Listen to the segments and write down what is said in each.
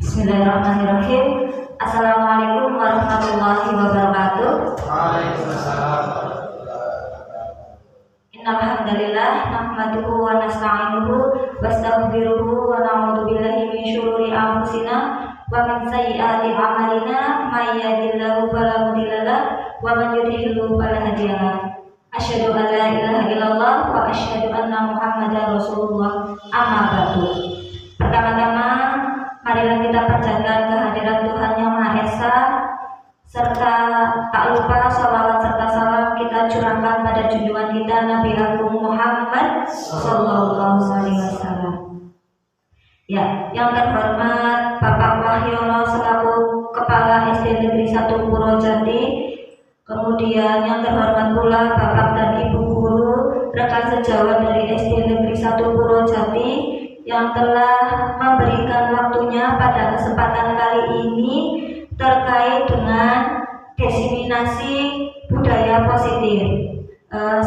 Bismillahirrahmanirrahim. Assalamualaikum warahmatullahi wabarakatuh. Waalaikumsalam. Innal hamdalillah nahmaduhu wa nasta'inuhu wa nastaghfiruhu wa na'udzu billahi min syururi anfusina wa min sayyiati a'malina may yahdihillahu fala mudilla lahu wa man yudhlil fala hadiya lahu. Asyhadu an la ilaha illallah wa asyhadu anna Muhammadar Rasulullah. Amma ba'du. Pertama-tama marilah kita panjatkan kehadiran Tuhan Yang Maha Esa, serta tak lupa sholawat serta salam kita curahkan pada junjungan kita Nabi Agung Muhammad Sallallahu Alaihi Wasallam. Ya, yang terhormat Bapak Wahyono selaku Kepala SD Negeri 1 Purwojati, kemudian yang terhormat pula Bapak dan Ibu Guru rekan sejawat dari SD Negeri 1 Purwojati yang telah memberikan waktunya pada kesempatan kali ini terkait dengan diseminasi budaya positif.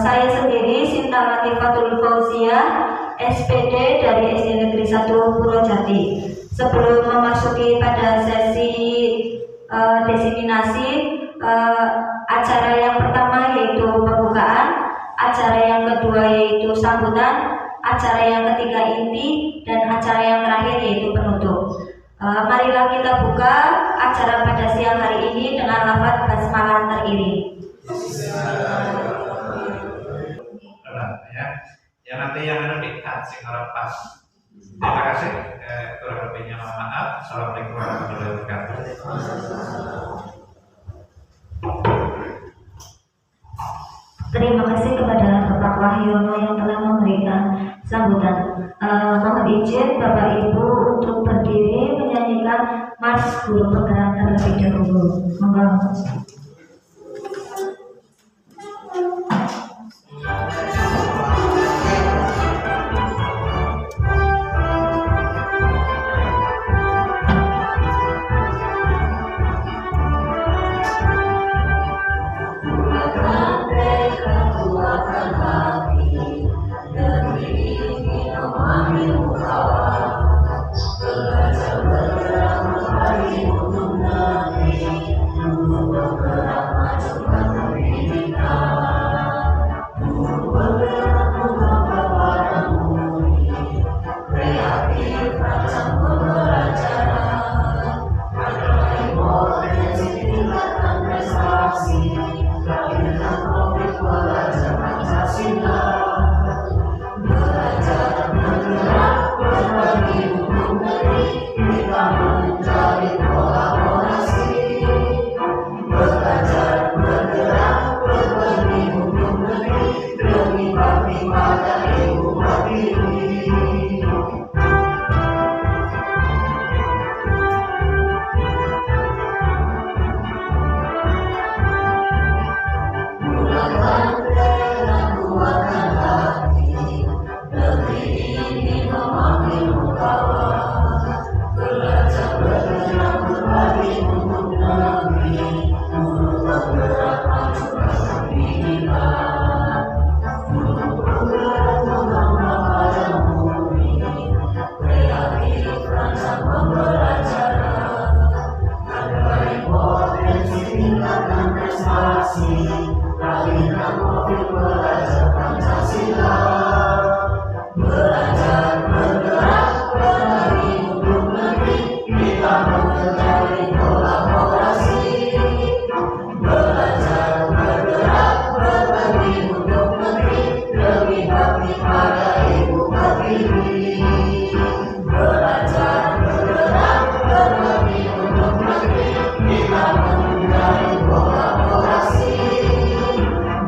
Saya sendiri Sinta Latifatul Fauziah, SPD dari SD Negeri 1 Purwojati. Sebelum memasuki pada sesi diseminasi, acara yang pertama yaitu pembukaan, acara yang kedua yaitu sambutan, acara yang ketiga inti, dan acara yang terakhir yaitu penutup. Marilah kita buka acara pada siang hari ini dengan lafaz basmalah teriring. Ya nanti yang dekat sing ora pas. Terima kasih. Kurang lebihnya mohon maaf. Assalamualaikum warahmatullahi wabarakatuh. Terima kasih kepada Bapak Wahyono yang telah memberikan sambutan. Mohon izin Bapak Ibu untuk berdiri menyanyikan Mars Guru Penggerak terlebih dahulu. Monggo.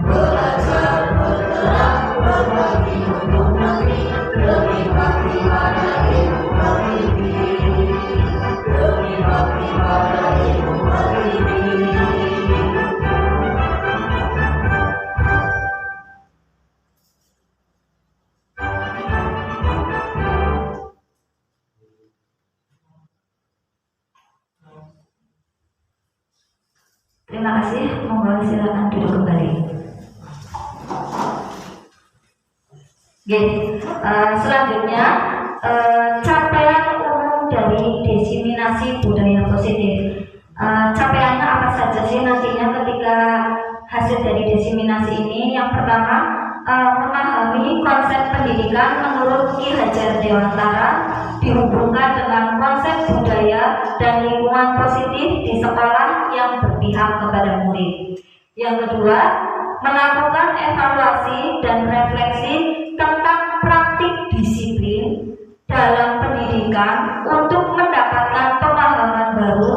Belajar bergerak berbagi Selanjutnya capaian umum dari diseminasi budaya positif. Capaiannya apa saja sih nantinya ketika hasil dari diseminasi ini? Yang pertama, memahami konsep pendidikan menurut Ki Hajar Dewantara dihubungkan dengan konsep budaya dan lingkungan positif di sekolah yang berpihak kepada murid. Yang kedua, melakukan evaluasi dan refleksi tentang praktik disiplin dalam pendidikan untuk mendapatkan pemahaman baru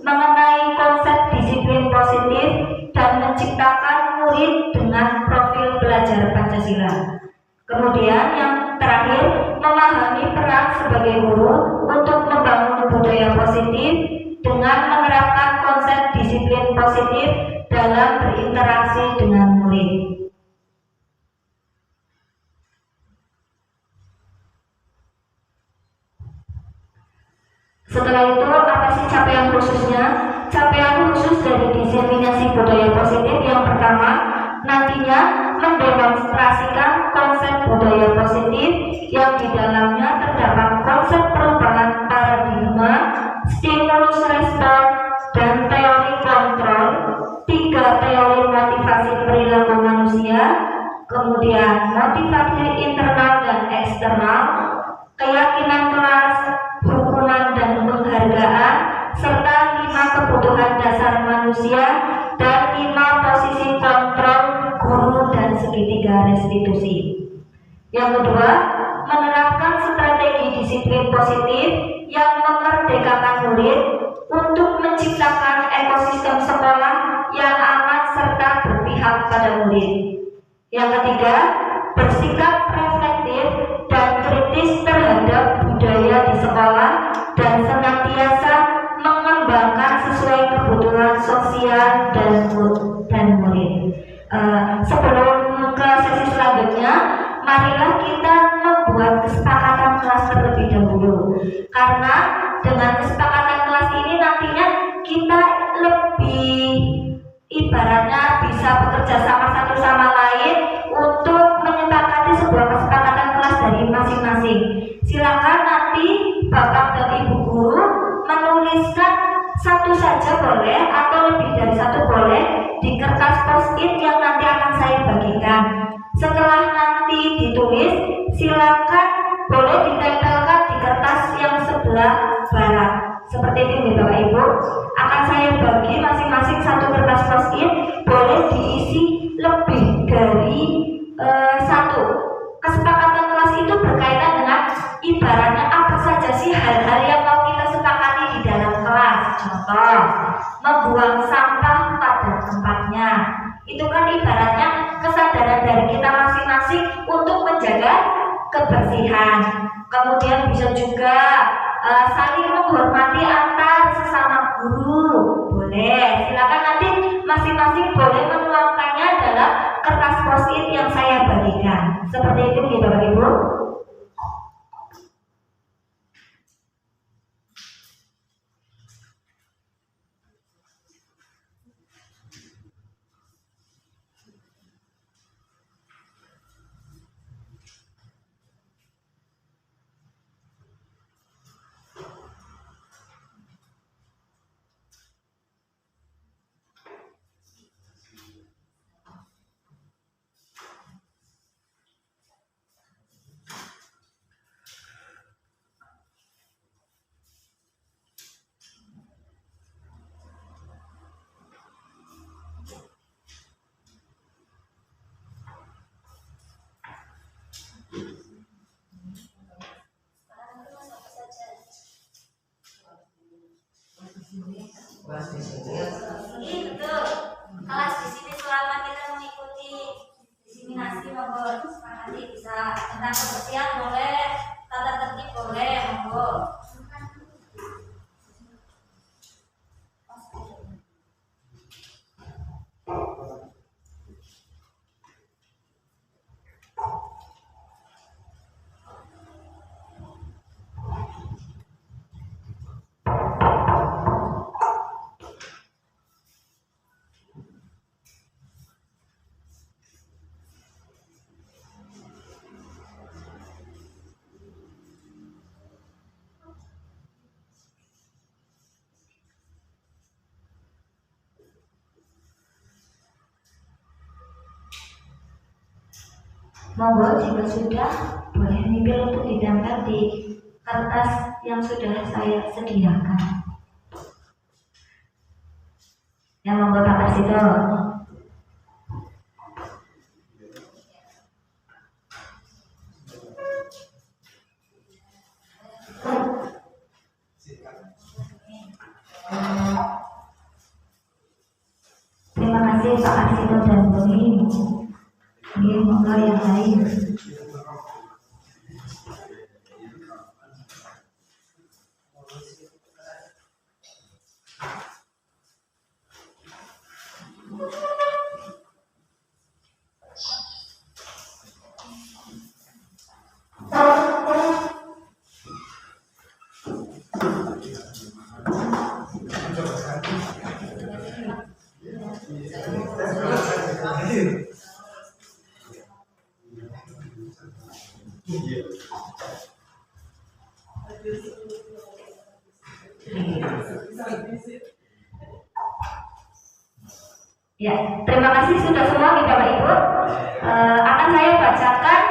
mengenai konsep disiplin positif dan menciptakan murid dengan profil belajar Pancasila. Kemudian yang terakhir, memahami peran sebagai guru untuk membangun budaya positif dengan menerapkan konsep disiplin positif dalam berinteraksi dengan murid. Setelah itu, apa sih capaian khususnya? Capaian khusus dari diseminasi budaya positif yang pertama, nantinya mendemonstrasikan konsep budaya positif yang di dalamnya terdapat konsep perubahan paradigma, stimulus respon, dan teori kontrol, 3 teori motivasi perilaku manusia, kemudian motivasi internal dan eksternal, keyakinan kelas, hukuman dan penghargaan, serta 5 kebutuhan dasar manusia dan 5 posisi kontrol guru dan segitiga restitusi. Yang kedua, menerapkan strategi disiplin positif yang memerdekakan murid untuk menciptakan ekosistem sekolah yang aman serta berpihak pada murid. Yang ketiga, bersikap reflektif dan kritis terhadap budaya di sekolah dan senantiasa mengembangkan sesuai kebutuhan sosial dan murid. Sebelum ke sesi selanjutnya, marilah kita membuat kesepakatan kelas terlebih dahulu, karena dengan kesepakatan kelas ini nantinya kita lebih ibaratnya bisa bekerja sama satu sama lain untuk menyepakati sebuah kesepakatan kelas dari masing-masing. Silakan nanti Bapak dan Ibu guru menuliskan satu saja boleh atau lebih dari satu boleh di kertas post-it yang nanti akan saya bagikan. Setelah nanti ditulis, silakan boleh ditempelkan di kertas yang sebelah barat. Seperti ini Bapak Ibu, akan saya bagi masing-masing satu kertas post-it, boleh diisi lebih dari satu. Kesepakatan kelas itu berkaitan dengan ibaratnya apa saja sih hal-hal yang mau kita sepakati di dalam kelas. Contoh, membuang sampah pada tempatnya. Itu kan ibaratnya kesadaran dari kita masing-masing untuk menjaga kebersihan. Kemudian bisa juga saling menghormati antar sesama guru. Boleh, silakan nanti masing-masing boleh menuangkannya dalam kertas post-it yang saya bagikan. Seperti itu ya Bapak Ibu. Ini betul. Kelas di sini selama kita mengikuti diseminasi monggo nanti bisa tentang kebersihan boleh, tata tertib boleh, monggo. Monggo jika sudah boleh mimpi untuk ditempel di kertas yang sudah saya sediakan. Ya monggo Pak Karsito. Terima kasih Pak Karsito dan Boni. Ini monggo yang lain. Ya, terima kasih sudah semua Bapak Ibu. Akan saya bacakan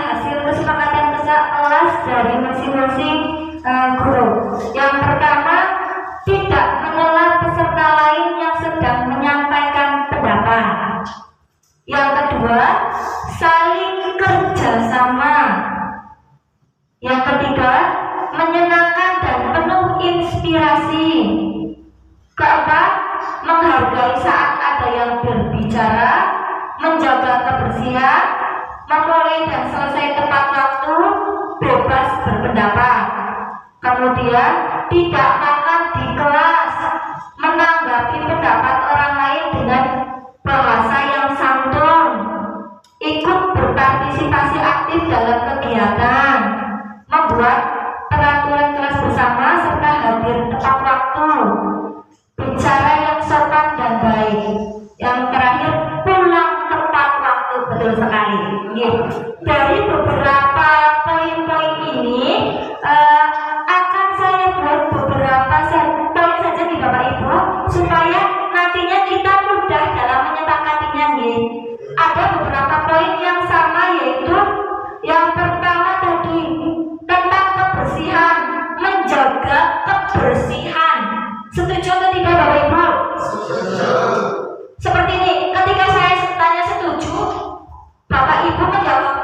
hasil kesepakatan kelas dari masing-masing guru. Yang pertama, tidak menolak peserta lain yang sedang menyampaikan pendapat. Yang kedua, saling kerjasama. Yang ketiga, menyenangkan dan penuh inspirasi. Keempat, menghargai saat ada yang berbicara, menjaga kebersihan, memulai dan selesai tepat waktu, bebas berpendapat. Kemudian, tidak makan di kelas, menanggapi pendapat orang lain dengan bahasa yang santun, ikut berpartisipasi aktif dalam kegiatan, membuat peraturan kelas bersama serta hadir tepat waktu, bicara yang sopan dan baik. Yang terakhir, pulang tepat waktu. Betul sekali. Dari beberapa poin-poin ini akan saya buat beberapa poin saja nih Bapak Ibu, supaya nantinya kita mudah dalam menyepakatinya. Ada beberapa poin yang sama, yaitu yang pertama tadi tentang kebersihan, menjaga kebersihan. Setuju atau tidak Bapak Ibu? Setuju. Seperti ini, ketika saya tanya setuju, Bapak Ibu menjawab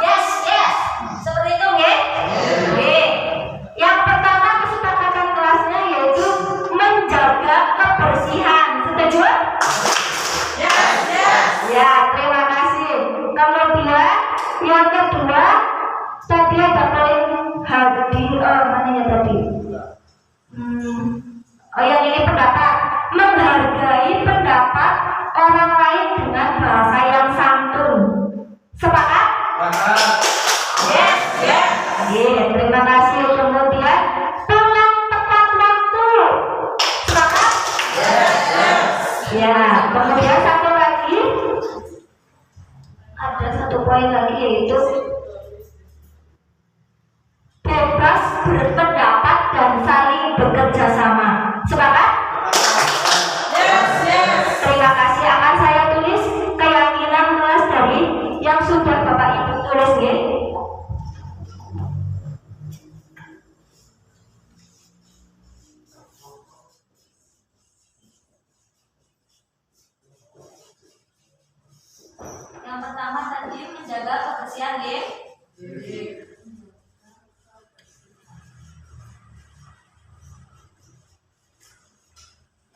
yes, yes. Seperti itu, nggih? Nggih. Yang pertama kesepakatan kelasnya yaitu menjaga kebersihan. Setuju? Yes, yes. Ya, terima kasih. Kemudian yang kedua, tadi ada poin hadir, mana ya tadi? Yang ini pendapat, menghargai pendapat orang lain dengan bahasa yang santun. Sepakat? Yes, yes. Terima kasih. Kemudian pulang tepat waktu. Sepakat? Yes, yes. Ya, kemudian satu lagi, ada satu poin lagi, yaitu bebas berpendapat dan saling bekerja sama. Sepakat? Yes, yes. Terima kasih. Akan saya tulis keyakinan kelas dari yang sudah Bapak Ibu tulis, ya. Yang pertama tadi menjaga kebersihan, ya.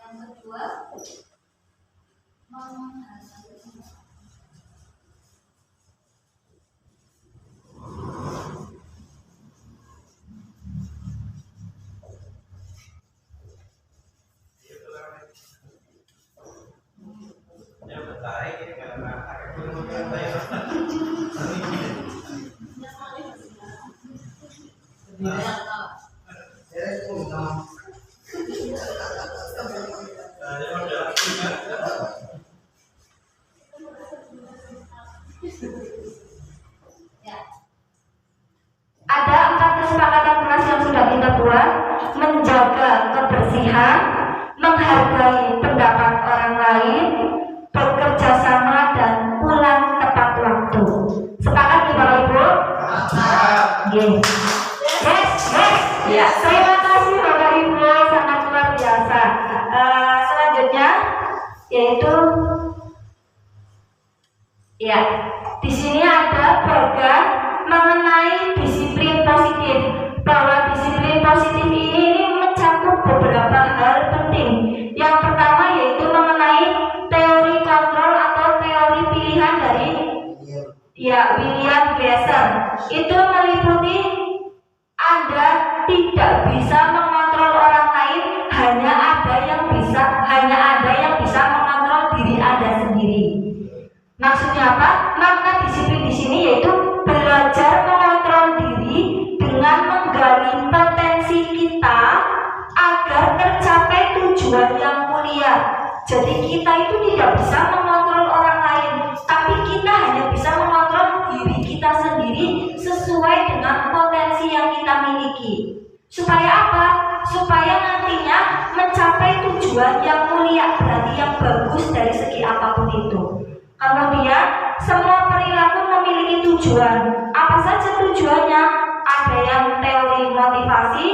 Yang kedua, ada 4 kesepakatan kelas yang sudah kita buat: menjaga kebersihan, menghargai pendapat orang lain, bekerja sama, dan pulang tepat waktu. yaitu ya, di sini ada bagian mengenai disiplin positif, bahwa disiplin positif ini mencakup beberapa hal penting. Yang pertama yaitu mengenai teori kontrol atau teori pilihan dari William Glasser. Itu meliputi Anda tidak bisa mengontrol orang lain, hanya ada yang bisa mengontrol diri Anda sendiri. Maksudnya apa? Makna disiplin di sini yaitu belajar mengontrol diri dengan menggali potensi kita agar tercapai tujuan yang mulia. Jadi kita itu tidak bisa mengontrol orang lain, tapi kita hanya bisa mengontrol diri kita sendiri sesuai dengan potensi yang kita miliki. Supaya apa? Supaya nantinya mencapai tujuan yang mulia, berarti yang bagus dari segi apapun itu. Kemudian semua perilaku memiliki tujuan. Apa saja tujuannya? Ada yang teori motivasi,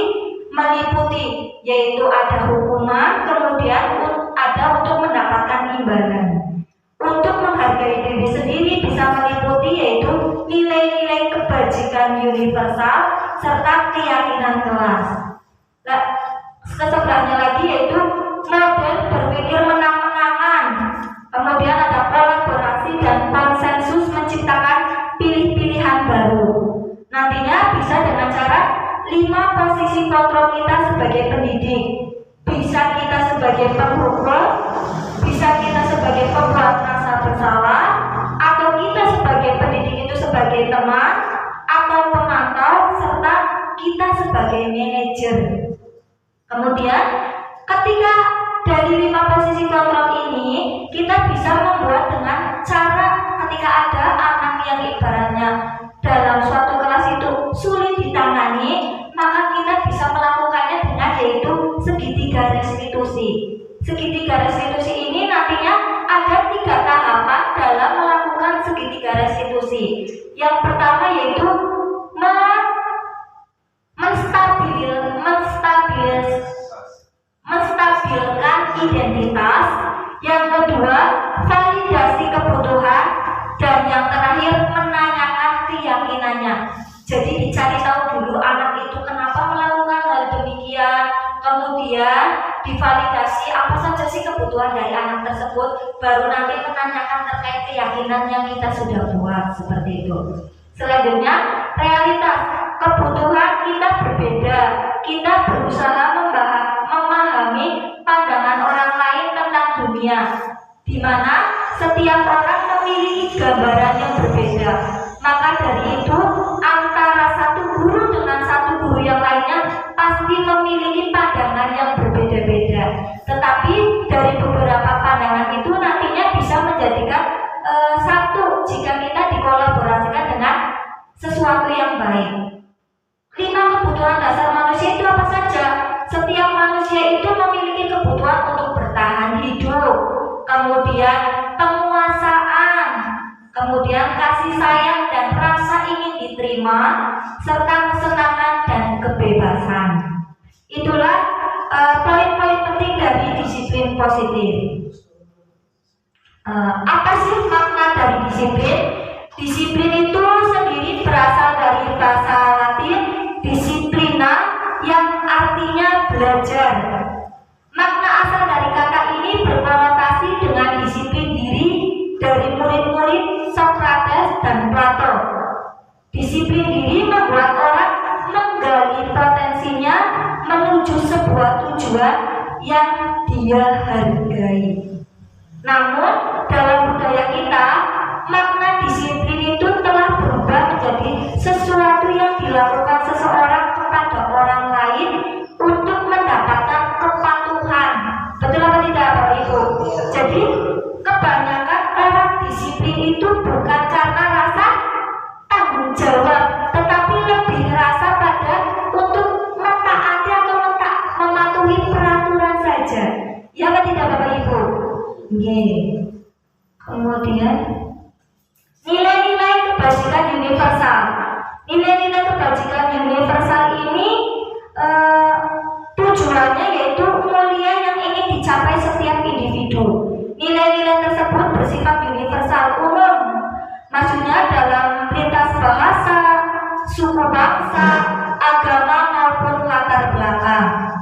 meliputi yaitu ada hukuman, kemudian ada untuk mendapatkan imbalan. Untuk menghargai diri sendiri bisa meliputi yaitu nilai-nilai kebajikan universal serta keyakinan kelas. Nah, kesebelahnya lagi yaitu model berpikir menang-menangan. Kemudian ada kolaborasi dan konsensus menciptakan pilih-pilihan baru. Nantinya bisa dengan cara 5 posisi kontrol kita sebagai pendidik. Bisa kita sebagai penghukum, bisa kita sebagai pembuat rasa bersalah, atau kita sebagai pendidik itu sebagai teman atau pemantau, serta kita sebagai manajer. Kemudian ketika dari 5 posisi kontrol ini kita bisa membuat dengan cara ketika ada anak yang ibaratnya dalam suatu kelas itu sulit ditangani, maka kita bisa melakukannya dengan yaitu segitiga restitusi. Segitiga restitusi ini nantinya ada 3 tahapan dalam melakukan segitiga restitusi. Yang pertama yaitu menstabilkan identitas, yang kedua validasi kebutuhan, dan yang terakhir menanyakan keyakinannya. Jadi dicari tahu dulu anak itu kenapa melakukan hal demikian, kemudian divalidasi apa saja sih kebutuhan dari anak tersebut, baru nanti menanyakan terkait keyakinan yang kita sudah buat, seperti itu. Selanjutnya realitas, kebutuhan kita berbeda, kita berusaha memahami pandangan orang lain tentang dunia, di mana setiap orang memiliki gambaran yang berbeda. Maka dari itu antara satu guru dengan satu guru yang lainnya pasti memiliki pandangan yang berbeda-beda. Tetapi dari beberapa pandangan itu nantinya bisa menjadikan satu jika kita dikolaborasikan dengan sesuatu yang baik. 5 kebutuhan dasar manusia itu apa saja? Setiap manusia itu memiliki kebutuhan untuk bertahan hidup, kemudian penguasaan, kemudian kasih sayang dan rasa ingin diterima, serta kesenangan dan kebebasan. Itulah poin-poin penting dari disiplin positif. Apa sih makna dari disiplin? Disiplin itu sendiri berasal dari bahasa Latin disiplina, yang artinya belajar. Makna asal dari kata ini berkonotasi dengan disiplin diri dari murid-murid Socrates dan Plato. Disiplin diri membuat orang menggali potensinya menuju sebuah tujuan yang dia hargai. Namun dalam budaya kita, makna disiplin itu telah berubah menjadi sesuatu yang dilakukan seseorang kepada orang lain untuk mendapatkan kepatuhan. Betul apa tidak, Bapak Ibu? Jadi kebanyakan orang disiplin itu bukan karena rasa tanggung jawab, tetapi lebih rasa pada untuk mentaati atau mematuhi peraturan saja. Ya apa tidak, Bapak Ibu? Kemudian nilai-nilai kebajikan universal. Nilai-nilai kebajikan universal ini tujuannya yaitu mulia yang ingin dicapai setiap individu. Nilai bersifat universal umum, maksudnya dalam lintas bahasa, suku bangsa, agama maupun latar belakang,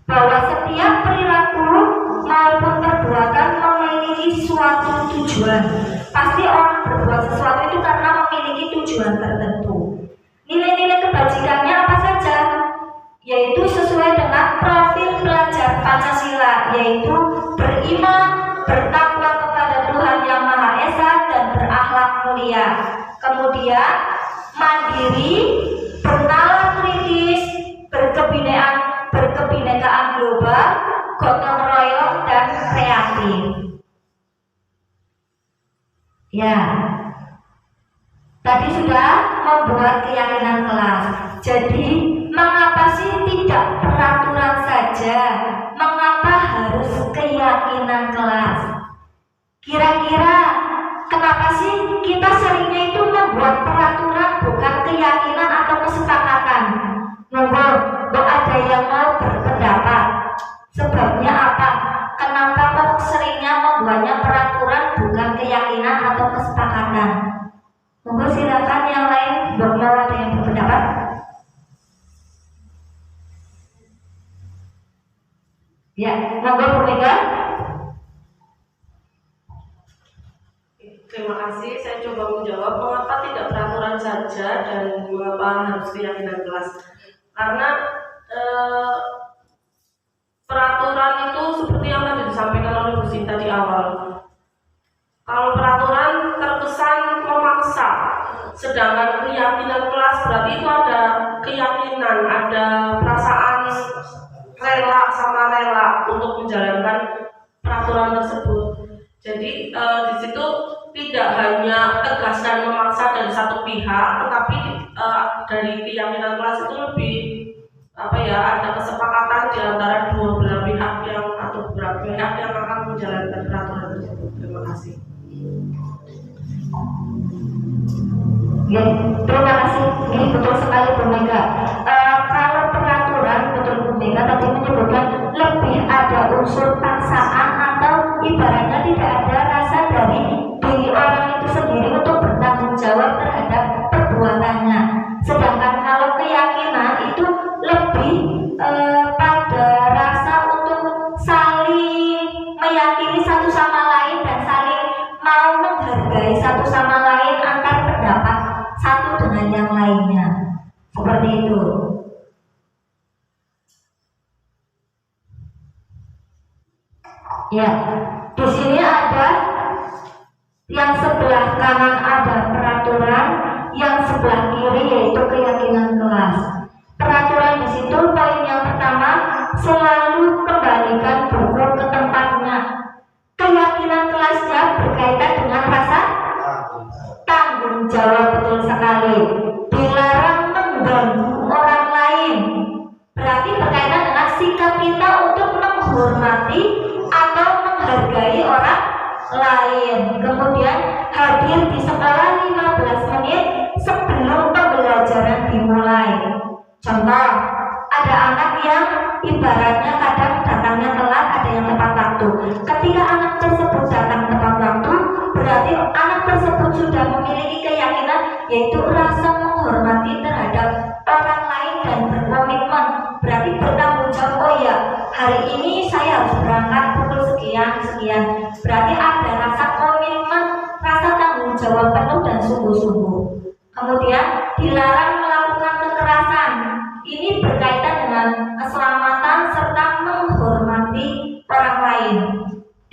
bahwa setiap perilaku maupun perbuatan memiliki suatu tujuan. Pasti orang berbuat sesuatu itu karena memiliki tujuan tertentu. Nilai-nilai kebajikannya apa saja? Yaitu sesuai dengan profil pelajar Pancasila, yaitu beriman, bertakwa kepada Tuhan Yang Maha Esa, dan berakhlak mulia. Kemudian mandiri, bernalar kritis, berkebinekaan global, gotong royong, dan kreatif. Ya, tadi sudah membuat keyakinan kelas. Jadi mengapa sih tidak peraturan saja? Mengapa harus keyakinan kelas? Kira-kira kenapa sih kita seringnya itu membuat peraturan bukan keyakinan atau kesepakatan? Monggo, ada yang mau berpendapat. Sebabnya apa? Kenapa kok seringnya membuatnya peraturan bukan keyakinan atau kesepakatan? Monggo silakan yang lain, mau ada yang berpendapat? Ya, monggo Bu Mega. Terima kasih. Saya coba menjawab mengapa tidak peraturan saja dan mengapa harus keyakinan kelas. Karena peraturan itu seperti yang tadi disampaikan oleh Bu Sinta di awal. Kalau peraturan terkesan memaksa, sedangkan keyakinan kelas berarti itu ada keyakinan, ada perasaan rela sama rela untuk menjalankan peraturan tersebut. Jadi di situ tidak hanya tegas dan memaksa dari satu pihak, tetapi dari keyakinan kelas itu lebih ada kesepakatan di antara dua belah pihak atau beberapa pihak yang akan menjalankan peraturan tersebut. Terima kasih. Ya, terima kasih. Ini betul sekali Bu Mega. Kalau peraturan, betul Bu Mega tadi menyebutkan lebih ada unsur paksaan atau ibaratnya tidak ada rasa dari diri orang itu sendiri untuk bertanggung jawab terhadap perbuatannya. Sedangkan kalau keyakinan itu lebih pada rasa untuk saling meyakini satu sama lain dan saling mau menghargai satu sama lain antar pendapat satu dengan yang lainnya. Seperti itu. Ya, di sini ada yang sebelah kanan ada peraturan, yang sebelah kiri yaitu keyakinan kelas. Peraturan di situ poin yang pertama, selalu kembalikan buku ke tempatnya. Keyakinan kelasnya berkaitan dengan rasa tanggung jawab, betul sekali. Dilarang mengganggu orang lain, berarti berkaitan dengan sikap kita untuk menghormati atau menghargai orang lain. Kemudian hadir di sekolah 15 menit sebelum pembelajaran dimulai. Contoh, ada anak yang ibaratnya kadang datangnya telat, ada yang tepat waktu. Ketika anak tersebut datang tepat waktu, berarti anak tersebut sudah memiliki keyakinan, yaitu rasa menghormati terhadap orang lain dan berkomitmen. Berarti bertanggung jawab, oh ya, hari ini saya harus berangkat pukul sekian. Berarti ada rasa komitmen, rasa tanggung jawab penuh dan sungguh-sungguh. Kemudian dilarang melakukan kekerasan. Ini berkaitan dengan keselamatan serta menghormati orang lain.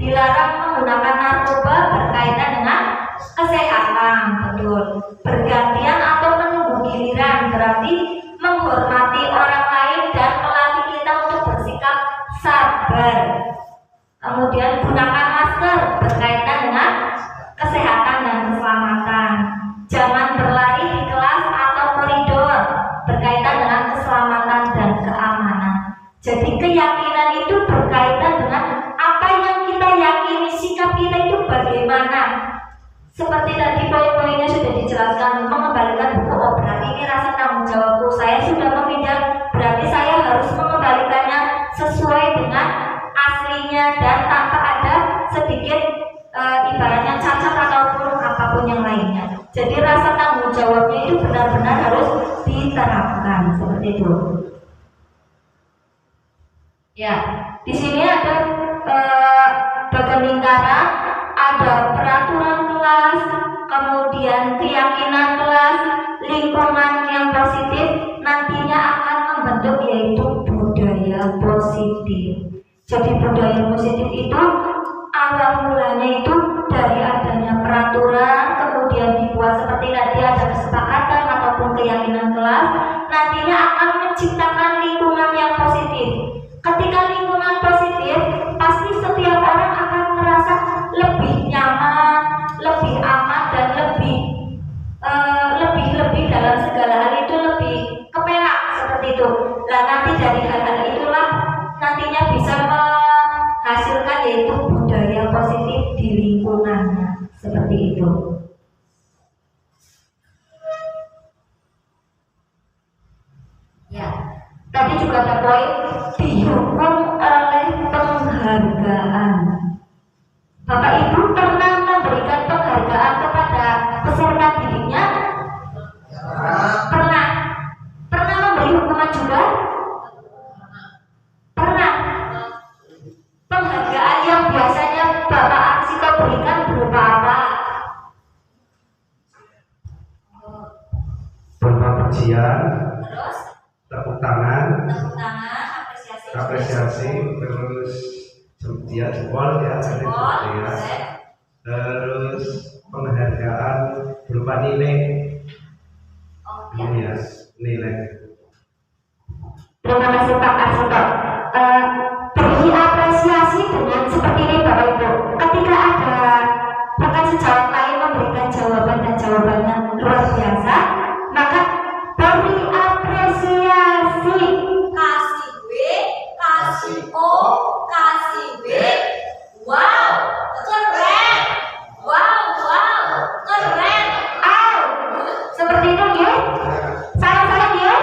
Dilarang menggunakan narkoba, berkaitan dengan kesehatan, betul. Bergantian atau menunggu giliran, berarti menghormati orang lain dan melatih kita untuk bersikap sabar. Kemudian gunakan masker, berkaitan dengan kesehatan dan keselamatan. Jangan berlari di kelas atau koridor, berkaitan dengan keselamatan dan keamanan. Jadi keyakinan itu berkaitan dengan apa yang kita yakini, sikap kita itu bagaimana. Seperti tadi poin-poinnya sudah dijelaskan, mengembalikan buku, oh berarti ini rasa tanggung jawabku, saya sudah meminjam, berarti saya harus mengembalikannya sesuai dengan aslinya dan tanpa ada sedikit ibaratnya Jadi rasa tanggung jawabnya itu benar-benar harus diterapkan seperti itu. Ya, di sini ada bagian lingkaran, ada peraturan kelas, kemudian keyakinan kelas, lingkungan yang positif nantinya akan membentuk yaitu budaya positif. Jadi budaya positif itu awal mulanya itu dari adanya peraturan, kemudian dibuat seperti tadi ada kesepakatan ataupun keyakinan kelas, nantinya akan menciptakan lingkungan yang positif. Ketika lingkungan positif, pasti setiap orang akan merasa lebih nyaman, lebih aman, dan lebih dalam segala hal itu lebih kepenak seperti itu. Nah, nanti dari hal-hal itulah nantinya bisa menghasilkan yaitu budaya positif di lingkungannya seperti itu. Ya, tadi juga ada poin dihukum oleh penghargaan. Bapak Ibu pernah memberikan penghargaan kepada peserta didiknya? Pernah memberi hukuman juga? Pernah. Penghargaan yang biasanya Bapak Arsito berikan berupa apa? Berupa pujian, Terus? tepuk tangan, apresiasi, terus dia jempol ya, terus penghargaan berupa nilai. Ini ya, nilai. Terima kasih Pak Arsito. Beri apresiasi dengan seperti ini Bapak Ibu. Ketika ada rekan sejawat lain memberikan jawaban dan jawabannya luar biasa, maka beri apresiasi. Kasih W, kasih O, kasih W. Wow, keren. Wow, keren. Seperti itu ya. Salam-salam ya.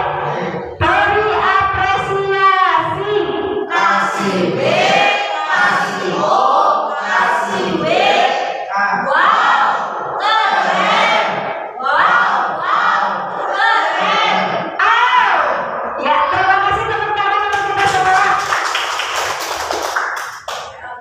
Beri apresiasi. Kasih B, kasih O, kasih W. Wow, keren. Wow, keren. Ya, terima kasih teman-teman untuk kita semua.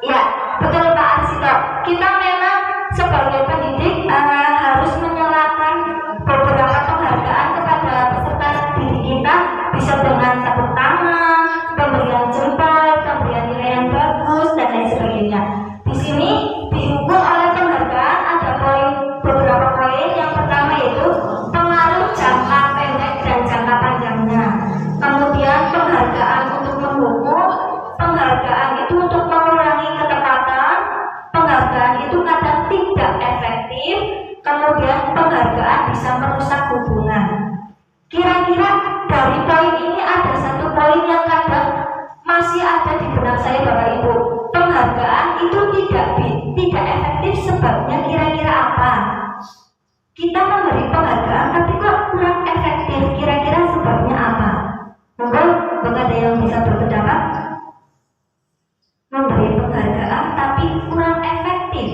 Ya, betul Pak Arsito. Kita memang sebagai pendidik harus menyerahkan beberapa penghargaan kepada peserta didik kita, bisa dengan tepuk tangan, pemberian jempol, pemberian nilai yang bagus, dan lain sebagainya. Di sini dihukum oleh penghargaan ada beberapa poin. Yang pertama yaitu pengaruh jangka pendek dan jangka panjangnya. Kemudian penghargaan untuk menghukum, penghargaan itu untuk mengurangi ketepatan, penghargaan itu kadang tidak efektif, kemudian penghargaan bisa merusak hubungan. Kira-kira dari poin ini ada satu poin yang kadang masih ada di benak saya Bapak Ibu. Penghargaan itu tidak efektif, sebabnya kira-kira apa? Kita memberi penghargaan tapi kok kurang efektif, kira-kira sebabnya apa? Mungkin ada yang bisa berpendapat? Memberi penghargaan tapi kurang efektif.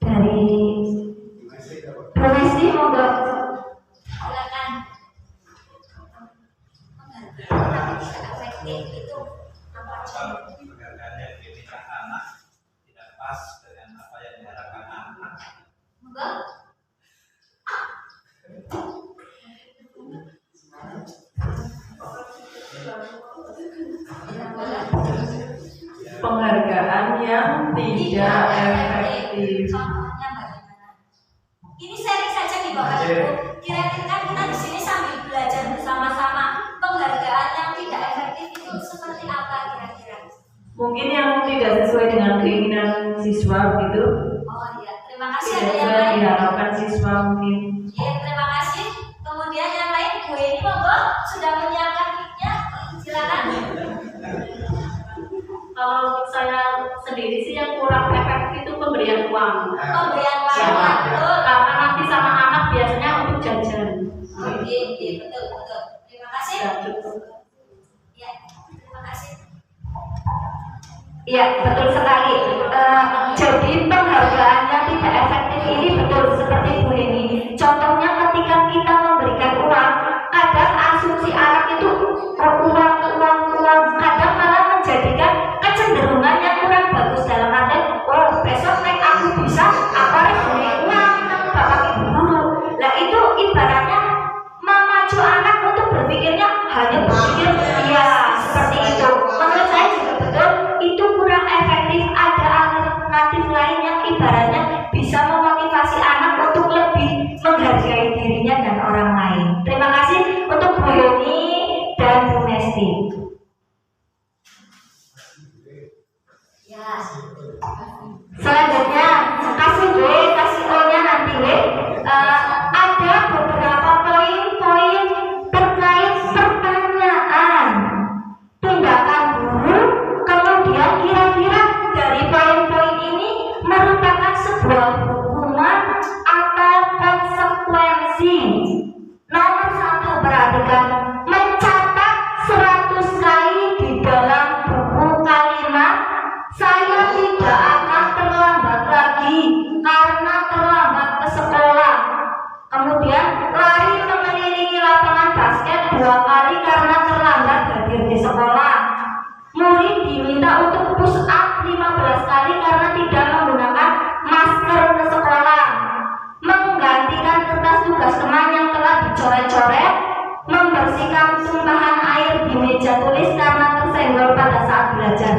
Dari Profesi monggo. Silakan. Penghargaan efektif itu apa? Penghargaan yang diberikan anak tidak pas dengan apa yang diharapkan anak. Monggo. Penghargaan yang tidak efektif. Contohnya bagaimana? Ini sharing saja nih Bapak Ibu. Kira-kira kan kita di sini sambil belajar bersama-sama. Penghargaan yang tidak efektif itu seperti apa kira-kira? Mungkin yang tidak sesuai dengan keinginan siswa gitu. Oh iya, terima kasih. Tidak Ada yang sesuai lain? diharapkan siswa mungkin. Iya, terima kasih. Kemudian yang lain, Bu ini monggo sudah menyiapkan mic-nya. Silakan. Kalau saya sendiri sih yang kurang efektif itu pemberian uang. Pemberian uang, Ya, betul. karena nanti sama anak biasanya untuk jajan. Iya, betul. Terima kasih. Ya, cukup. Ya, terima kasih. Iya, betul sekali. Jadi penghargaannya tidak efektif ini betul seperti Bu ini. Contohnya ketika kita memberikan uang, kadang asumsi anak itu uang, kadang malah menjadikan kecenderungan yang kurang bagus dalam arti, oh besok naik aku bisa, aku harus beri uang bapak ibu guru. Nah itu ibaratnya memacu anak untuk berpikirnya hanya berpikir ya seperti itu. Menurut saya juga betul itu kurang efektif. Ada alternatif lain yang ibaratnya bisa memotivasi anak untuk lebih menghargai dirinya dan orang lain. Terima kasih untuk Bu Yoni dan Bu Nesti. Ya. Selanjutnya kasih B, kasih O-nya nanti B. Ada beberapa poin-poin terkait pertanyaan tindakan guru. Kemudian kira-kira dari poin-poin ini merupakan sebuah hukuman atau konsekuensi. Nomor 1, perhatikan, mencatat 100 kali di dalam buku kalimat saya tidak akan terlambat lagi karena terlambat ke sekolah. Kemudian lari mengelilingi lapangan basket 2 kali karena terlambat hadir di sekolah. Murid diminta untuk push up 15 kali karena tidak menggunakan masker ke sekolah. Menggantikan kertas tugas teman yang telah dicoret-coret. Membersihkan tumpahan air di meja tulis karena tersenggol pada saat belajar.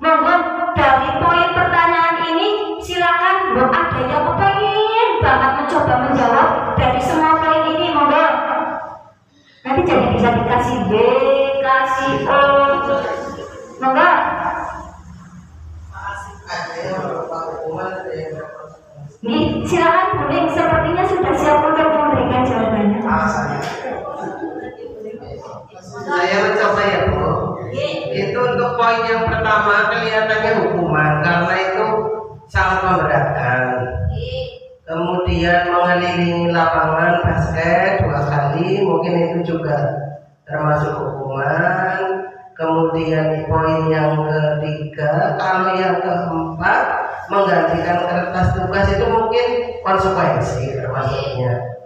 Monggo dari poin pertanyaan ini silakan ada yang kepengen banget mencoba menjawab dari semua poin ini, monggo. Nanti jadi bisa dikasih B, kasih O, monggo. Nih silakan Buning, sepertinya sudah siap untuk memberikan jawabannya. Saya mencoba ya Bu. Itu untuk poin yang pertama kelihatannya hukuman karena itu sangat memberatkan. Kemudian mengelilingi lapangan basket 2 kali mungkin itu juga termasuk hukuman. Kemudian poin yang ketiga, kalau yang keempat menggantikan kertas tugas itu mungkin konsekuensi termasuknya.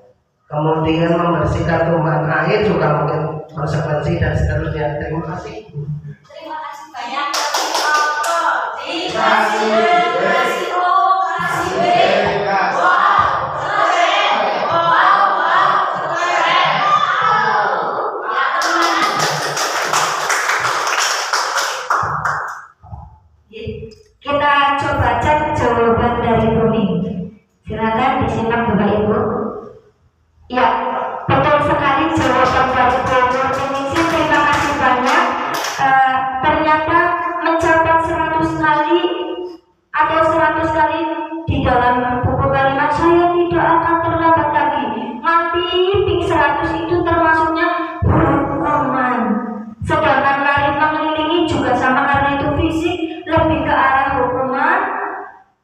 Kemudian membersihkan tumpahan air juga mungkin konsekuensi dan seterusnya. Terima kasih. Terima kasih banyak. Terima kasih. Kasih O, kasih B. Wow, keren. Wow, keren. Ya teman. Kita coba cek jawaban dari Buning. Silakan disimak Bapak Ibu. Ya, betul sekali jawaban dari Bu Ningsih. Terima kasih banyak. Ternyata mencatat 100 kali atau 100 kali di dalam buku kalimat saya tidak akan terlambat lagi. Nanti ping 100 itu termasuknya hukuman. Sedangkan lari mengelilingi juga sama karena itu fisik, lebih ke arah hukuman.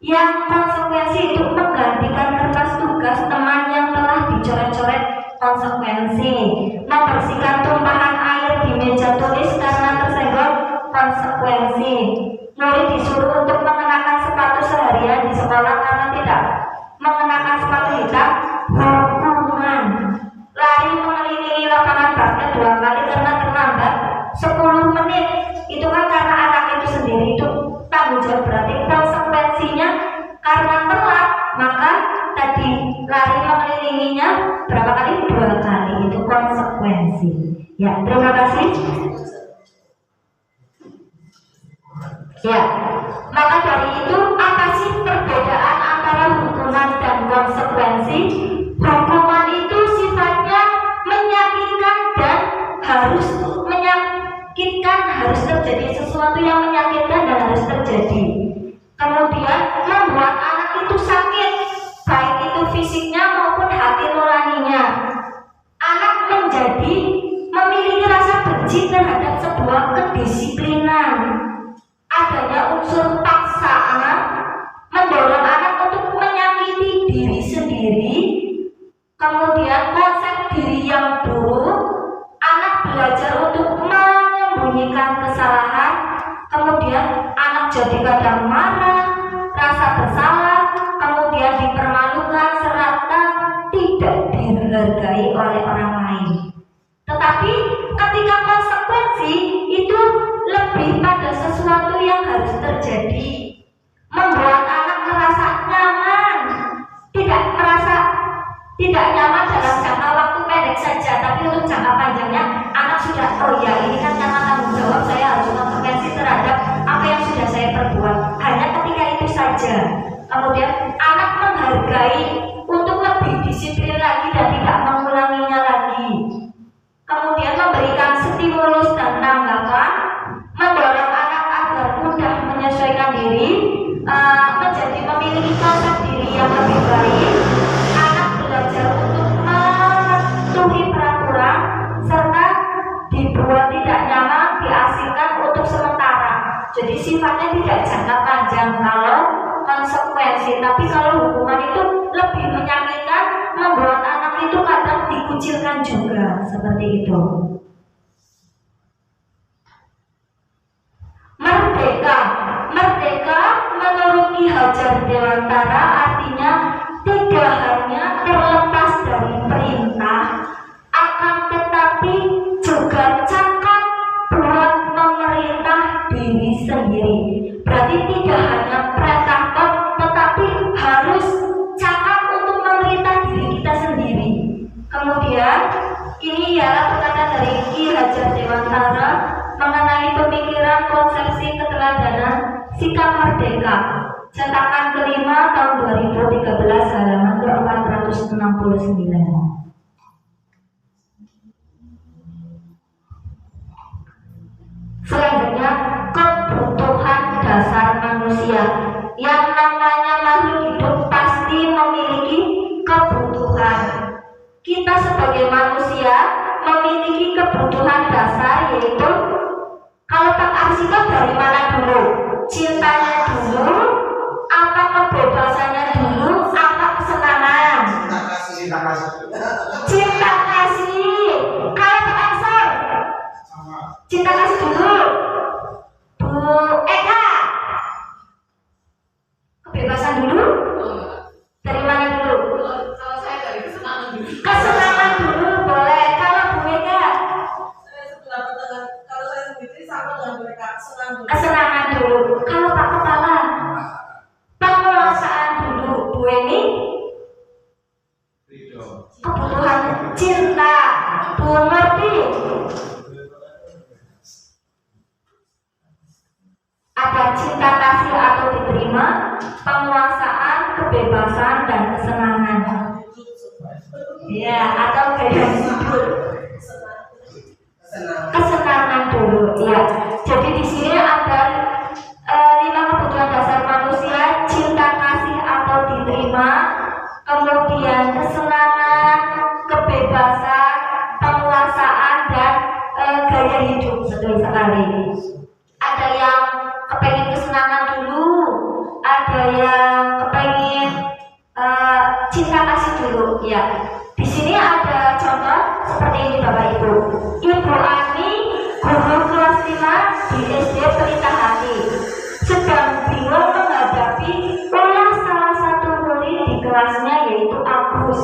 Yang konsekuensi itu menggantikan kertas tugas teman yang telah dicoret-coret, konsekuensi. Membersihkan tumpahan air di meja tulis karena tersenggol, konsekuensi. Murid disuruh untuk mengenakan sepatu seharian di sekolah karena tidak mengenakan sepatu hitam, hukuman. Lari mengelilingi lapangan basket 2 kali karena terlambat 10 menit. Itu kan karena anak itu sendiri itu tanggung jawab, berarti konsekuensinya karena telat, maka tadi lari mengelilinginya berapa kali? 2 kali, itu konsekuensi. Ya, terima kasih. Ya, maka dari itu apa sih perbedaan antara hukuman dan konsekuensi? Hukuman itu sifatnya menyakitkan dan harus menyakitkan, harus terjadi sesuatu yang menyakitkan dan harus terjadi. Kemudian membuat anak itu sakit, baik itu fisiknya maupun hati nuraninya. Anak menjadi memiliki rasa benci terhadap sebuah kedisiplinan. Adanya unsur paksaan mendorong anak untuk menyakiti diri sendiri. Kemudian konsep diri yang buruk, anak belajar untuk menyembunyikan kesalahan. Kemudian anak jadi kadang marah, rasa bersalah, kemudian dihargai oleh orang lain. Tetapi ketika konsekuensi itu lebih pada sesuatu yang harus terjadi, membuat anak merasa nyaman, tidak nyaman dalam jangka waktu pendek saja, tapi untuk jangka panjangnya anak sudah, oh ya ini kan karena tanggung jawab saya harus konsekuensi terhadap apa yang sudah saya perbuat. Hanya ketika itu saja. Kemudian anak menghargai untuk lebih disiplin lagi dan tidak mengulanginya lagi. Kemudian memberikan stimulus dan tanggapan, mendorong anak agar mudah menyesuaikan diri, menjadi memiliki konsep diri yang lebih baik. Anak belajar untuk mematuhi peraturan serta dibuat tidak nyaman, diasingkan untuk sementara. Jadi sifatnya tidak jangka panjang kalau konsekuensi, tapi kalau hukuman itu lebih menyakitkan, membuat anak itu kadang dikucilkan juga, seperti itu. Merdeka menurut Ki Hajar Dewantara artinya tidak hanya terlepas dari perintah, akan tetapi juga cakap buat memerintah diri sendiri. Berarti tidak hanya perintah, tetapi harus cakap untuk memerintah diri kita sendiri. Kemudian ini ialah perkataan dari Ki Hajar Dewantara mengenai pemikiran konsepsi keteladanan sikap merdeka, cetakan kelima tahun 2013 halaman ke-469. Selanjutnya, kebutuhan dasar manusia. Yang namanya makhluk hidup pasti memiliki kebutuhan. Kita sebagai manusia memiliki kebutuhan dasar, yaitu kalau tak arsikan dari mana dulu? Cintanya dulu, apa kebebasannya dulu, apa kesenangan? Cinta kasih. Kalau tak ansor, cinta kasih dulu. Bu Eka, kebebasan dulu. Dari mana dulu? Kalau saya dari kesenangan dulu. Kesenangan dulu boleh. Kalau Bu Eka? Kalau saya sendiri sama dengan mereka, Kesenangan dulu. Kalau Pak Kepala? Penguasaan dulu. Bu Eni? Kebutuhan cinta. Bu Ngerti? Ada cinta kasih atau diterima, penguasaan, kebebasan, dan kesenangan. Ya, atau gaya hidup. Kesenangan dulu, ya. Jadi di sini ada 5 kebutuhan dasar manusia: cinta kasih atau diterima, kemudian kesenangan, kebebasan, penguasaan, dan gaya hidup. Betul sekali. Ada yang kepengen kesenangan dulu, ada yang kepengen cinta kasih dulu, ya. Di sini ada contoh seperti ini Bapak Ibu. Ibu Ani, guru kelas 5 di SD Pelita Hati, sedang bingung menghadapi ulah salah satu murid di kelasnya, yaitu Agus.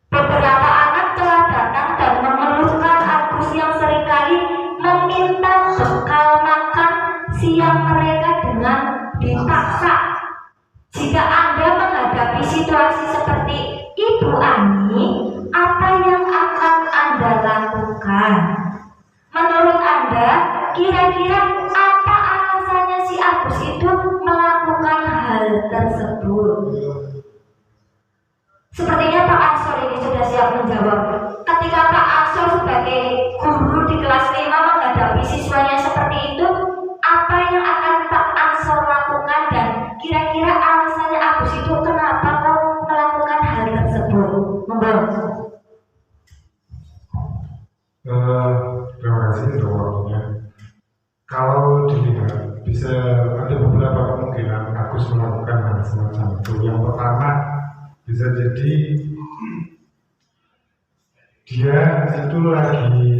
Beberapa anak telah datang dan mengeluhkan Agus yang seringkali meminta bekal makan siang mereka dengan dipaksa. Jika Anda menghadapi situasi seperti Ibu Ani, apa yang akan Anda lakukan? Menurut Anda, kira-kira apa alasannya si Agus itu melakukan hal tersebut? Sepertinya Pak Ansor ini sudah siap menjawab. Ketika Pak Ansor sebagai guru di kelas 5 menghadapi siswanya seperti itu, apa yang akan Pak Ansor lakukan, dan kira-kira alasannya Agus itu kenapa kau melakukan hal tersebut? Terima kasih untuk waktunya. Kalau dilihat, bisa ada beberapa kemungkinan Agus melakukan hal semacam itu. Yang pertama, bisa jadi dia itu lagi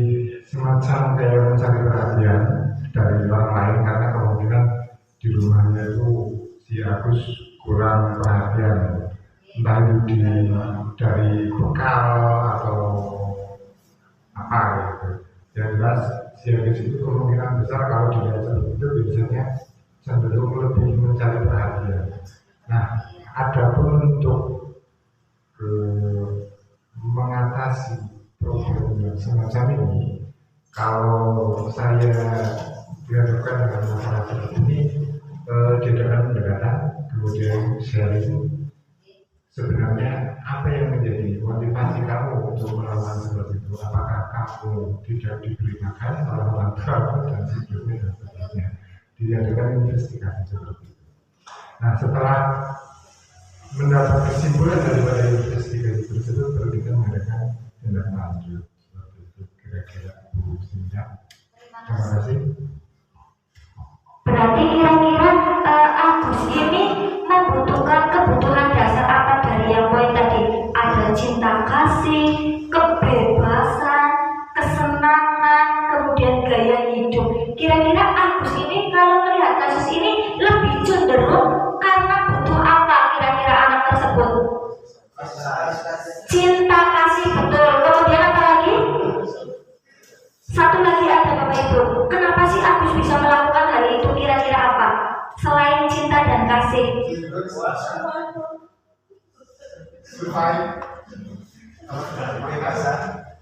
semacam kayak mencari perhatian dari orang lain, karena kemungkinan di rumahnya itu si Agus kurang perhatian, entah itu dari bekal atau apa gitu. Yang jelas siaga itu kemungkinan besar kalau dilihat seperti itu biasanya cenderung lebih mencari perhatian. Nah, adapun untuk mengatasi problem yang semacam ini, kalau saya dihadapkan dengan masalah seperti ini, tindakan pendekatan kemudian sharing, sebenarnya apa yang menjadi motivasi kamu untuk melakukan seperti itu? Apakah kamu tidak diberi makan oleh orang tua dan sebagainya dan sebagainya? Diadakan investigasi seperti itu. Nah, setelah mendapat kesimpulan daripada investigasi tersebut, baru kita mengadakan tindak lanjut seperti itu. Kira-kira Bu Sinta. Terima kasih. Berarti kira-kira Agus ini membutuhkan kebutuhan dasar apa dari yang poin tadi? Ada cinta kasih, kebebasan, kesenangan, kemudian gaya hidup. Kira-kira Agus ini kalau melihat kasus ini lebih cenderung karena butuh apa kira-kira anak tersebut? Cinta kasih, betul. Kemudian apa lagi? Satu lagi ada Bapak Ibu. Kenapa sih Agus bisa melakukan hal itu? Kira-kira apa? Selain cinta dan kasih.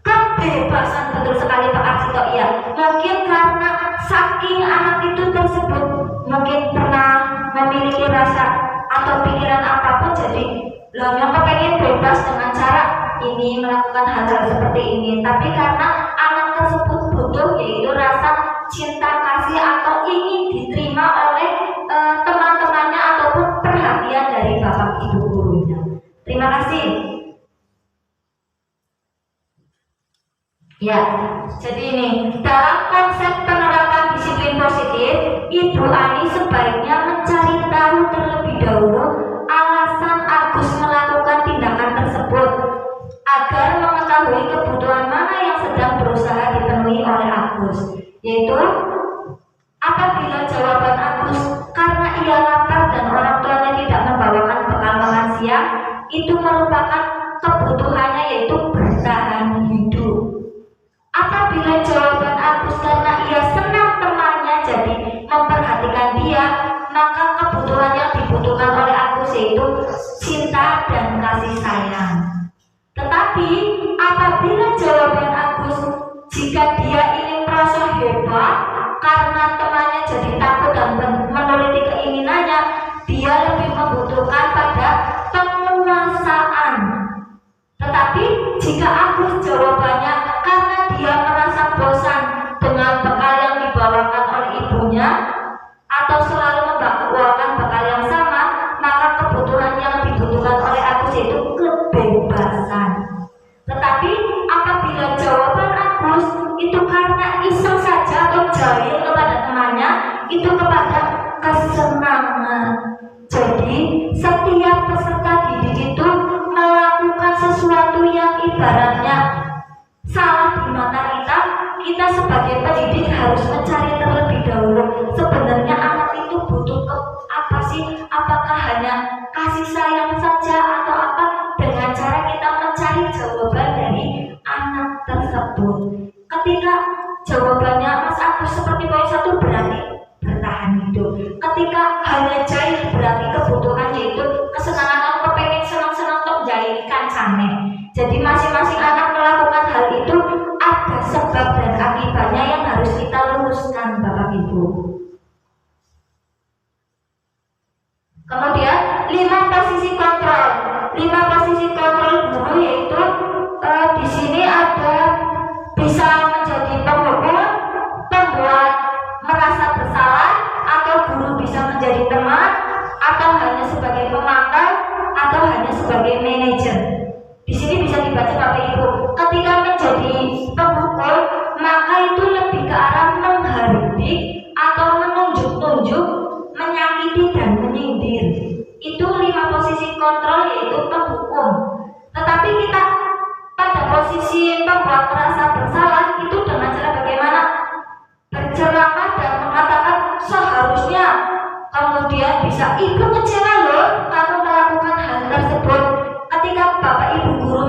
Kebebasan, betul sekali Pak Arsito. Iya. Mungkin karena saking anak itu tersebut mungkin pernah memiliki rasa atau pikiran apapun, jadi yang kepengen bebas dengan cara ini melakukan hal-hal seperti ini. Tapi karena anak tersebut butuh yaitu rasa cinta kasih atau ingin diterima oleh teman-temannya ataupun perhatian dari bapak ibu gurunya. Terima kasih. Ya, jadi ini dalam konsep penerapan disiplin positif, Ibu Ani sebaiknya mencari tahu terlebih dahulu alasan Agus melakukan tindakan tersebut agar mengetahui kebutuhan mana yang sedang berusaha dipenuhi oleh Agus, yaitu apabila jawaban Agus karena ia lapar dan orang tuanya tidak membawakan bekal makan siang, itu merupakan kebutuhannya yaitu bertahan hidup. Apabila jawaban Agus karena ia senang temannya jadi memperhatikan dia, maka kebutuhan yang dibutuhkan oleh Agus yaitu cinta dan kasih sayang. Tetapi apabila jawaban Agus jika dia ingin merasa hebat karena temannya jadi takut dan menuruti keinginannya, dia lebih membutuhkan pada penguasaan. Tetapi jika Agus jawabannya karena dia merasa bosan dengan bekal yang dibawakan oleh ibunya atau selalu membawakan bekal yang sama, maka kebutuhan yang dibutuhkan oleh Agus itu kebebasan. Tetapi apabila jawaban Agus itu karena iseng saja atau jahil kepada temannya, itu kepada kesenangan. Jadi setiap peserta didik itu melakukan sesuatu yang ibaratnya salah di mata kita sebagai pendidik harus mencari terlebih dahulu sebenarnya anak itu butuh apa sih? Apakah hanya kasih sayang saja atau apa? Dengan cara kita mencari jawaban dari anak tersebut. Ketika jawabannya Mas Agus seperti poin 1 berarti bertahan hidup. Ketika hanya jahil berarti kebutuhan yaitu kesenangan, aku kepengen senang-senang untuk jahil kancane. Jadi masing-masing anak melakukan hal itu ada sebab dan akibatnya yang harus kita luruskan Bapak Ibu. Kemudian 5 posisi kontrol. 5 posisi kontrol guru yaitu di sini ada bisa menjadi pemukul, pembuat merasa bersalah, atau guru bisa menjadi teman, atau hanya sebagai pemantau, atau hanya sebagai manajer. Di sini bisa dibaca Bapak Ibu, ketika menjadi pemukul maka itu lebih ke arah menghardik atau menunjuk-nunjuk, menyakiti dan menyindir. Itu 5 posisi kontrol yaitu penghukum. Tetapi kita pada posisi pembuat merasa bersalah itu dengan cara bagaimana? Berceramah dan mengatakan seharusnya, kemudian bisa ibu kecewa loh kamu melakukan hal tersebut. Ketika Bapak Ibu guru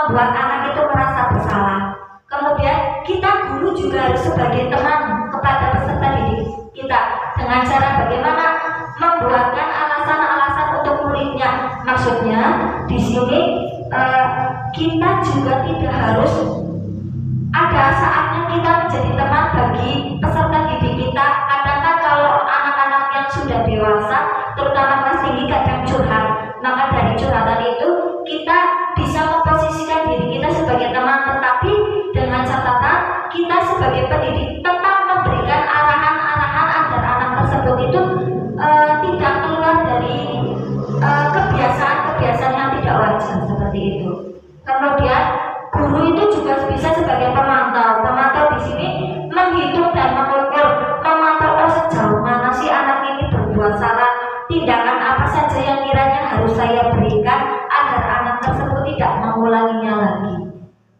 membuat anak itu merasa bersalah. Kemudian kita guru juga harus sebagai teman kepada peserta didik kita dengan cara bagaimana membuatkan alasan-alasan untuk muridnya. Maksudnya di sini kita juga tidak harus, ada saatnya kita menjadi teman bagi peserta didik kita. Kadang kan kalau anak-anak yang sudah dewasa, terutama kelas tinggi kadang curhat, maka dari curhatan itu kita bisa memposisikan diri kita sebagai teman, tetapi dengan catatan kita sebagai pendidik tetap memberikan arahan-arahan agar anak tersebut itu tidak keluar dari kebiasaan-kebiasaan yang tidak wajar seperti itu. Kemudian guru itu juga bisa sebagai pemantau. Pemantau di sini menghitung dan mengukur, memantau sejauh mana sih anak ini berbuat salah, tindakan apa saja yang kiranya harus saya berikan agar anak tersebut tidak mengulanginya lagi.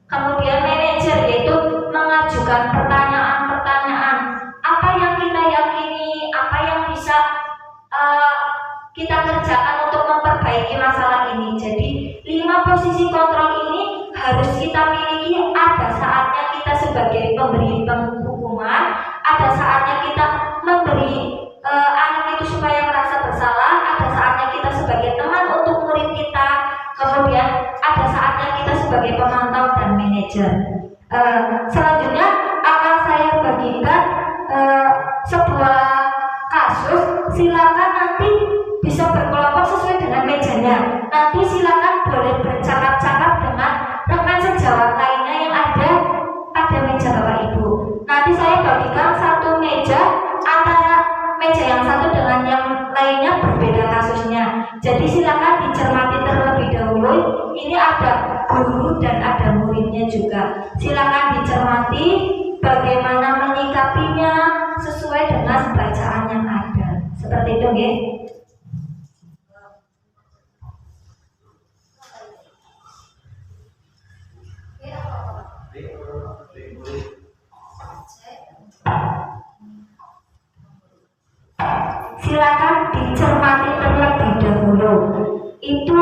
Kemudian manajer yaitu mengajukan pertanyaan-pertanyaan, apa yang kita yakini, apa yang bisa kita kerjakan untuk memperbaiki masalah ini. Jadi 5 posisi kontrol ini harus kita miliki. Ada saatnya kita sebagai pemberi penghukuman, ada saatnya kita memberi anak itu supaya merasa bersalah, ada saatnya kita sebagai teman untuk murid kita, kemudian ada saatnya kita sebagai pemantau dan manajer. Selanjutnya akan saya bagikan sebuah kasus. Silakan nanti bisa berkelompok sesuai dengan mejanya. Nanti silakan boleh bercakap-cakap dengan rekan sejawat lainnya yang ada pada meja Bapak Ibu. Nanti saya bagikan satu meja, antara meja yang satu dengan yang lainnya berbeda kasusnya. Jadi silakan dicermati terlebih dahulu. Ini ada guru dan ada muridnya juga. Silakan dicermati bagaimana menyikapinya sesuai dengan bacaan yang ada. Seperti itu, nggih. Silakan dicermati terlebih dahulu. Itu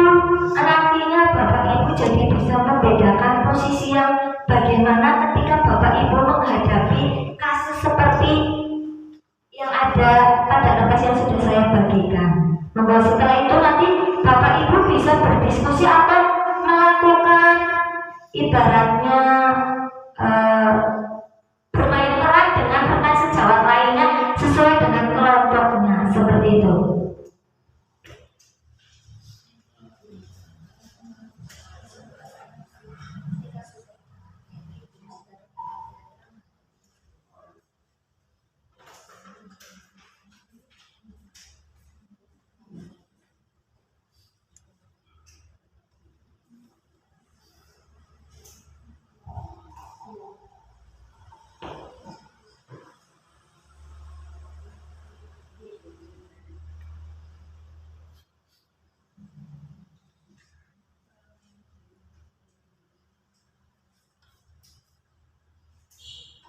nantinya Bapak Ibu jadi bisa membedakan posisi yang bagaimana ketika Bapak Ibu menghadapi kasus seperti yang ada pada kertas yang sudah saya bagikan. Maka setelah itu nanti Bapak Ibu bisa berdiskusi atau melakukan ibaratnya bermain peran dengan rekan sejawat lainnya sesuai dengan kelompoknya, seperti itu.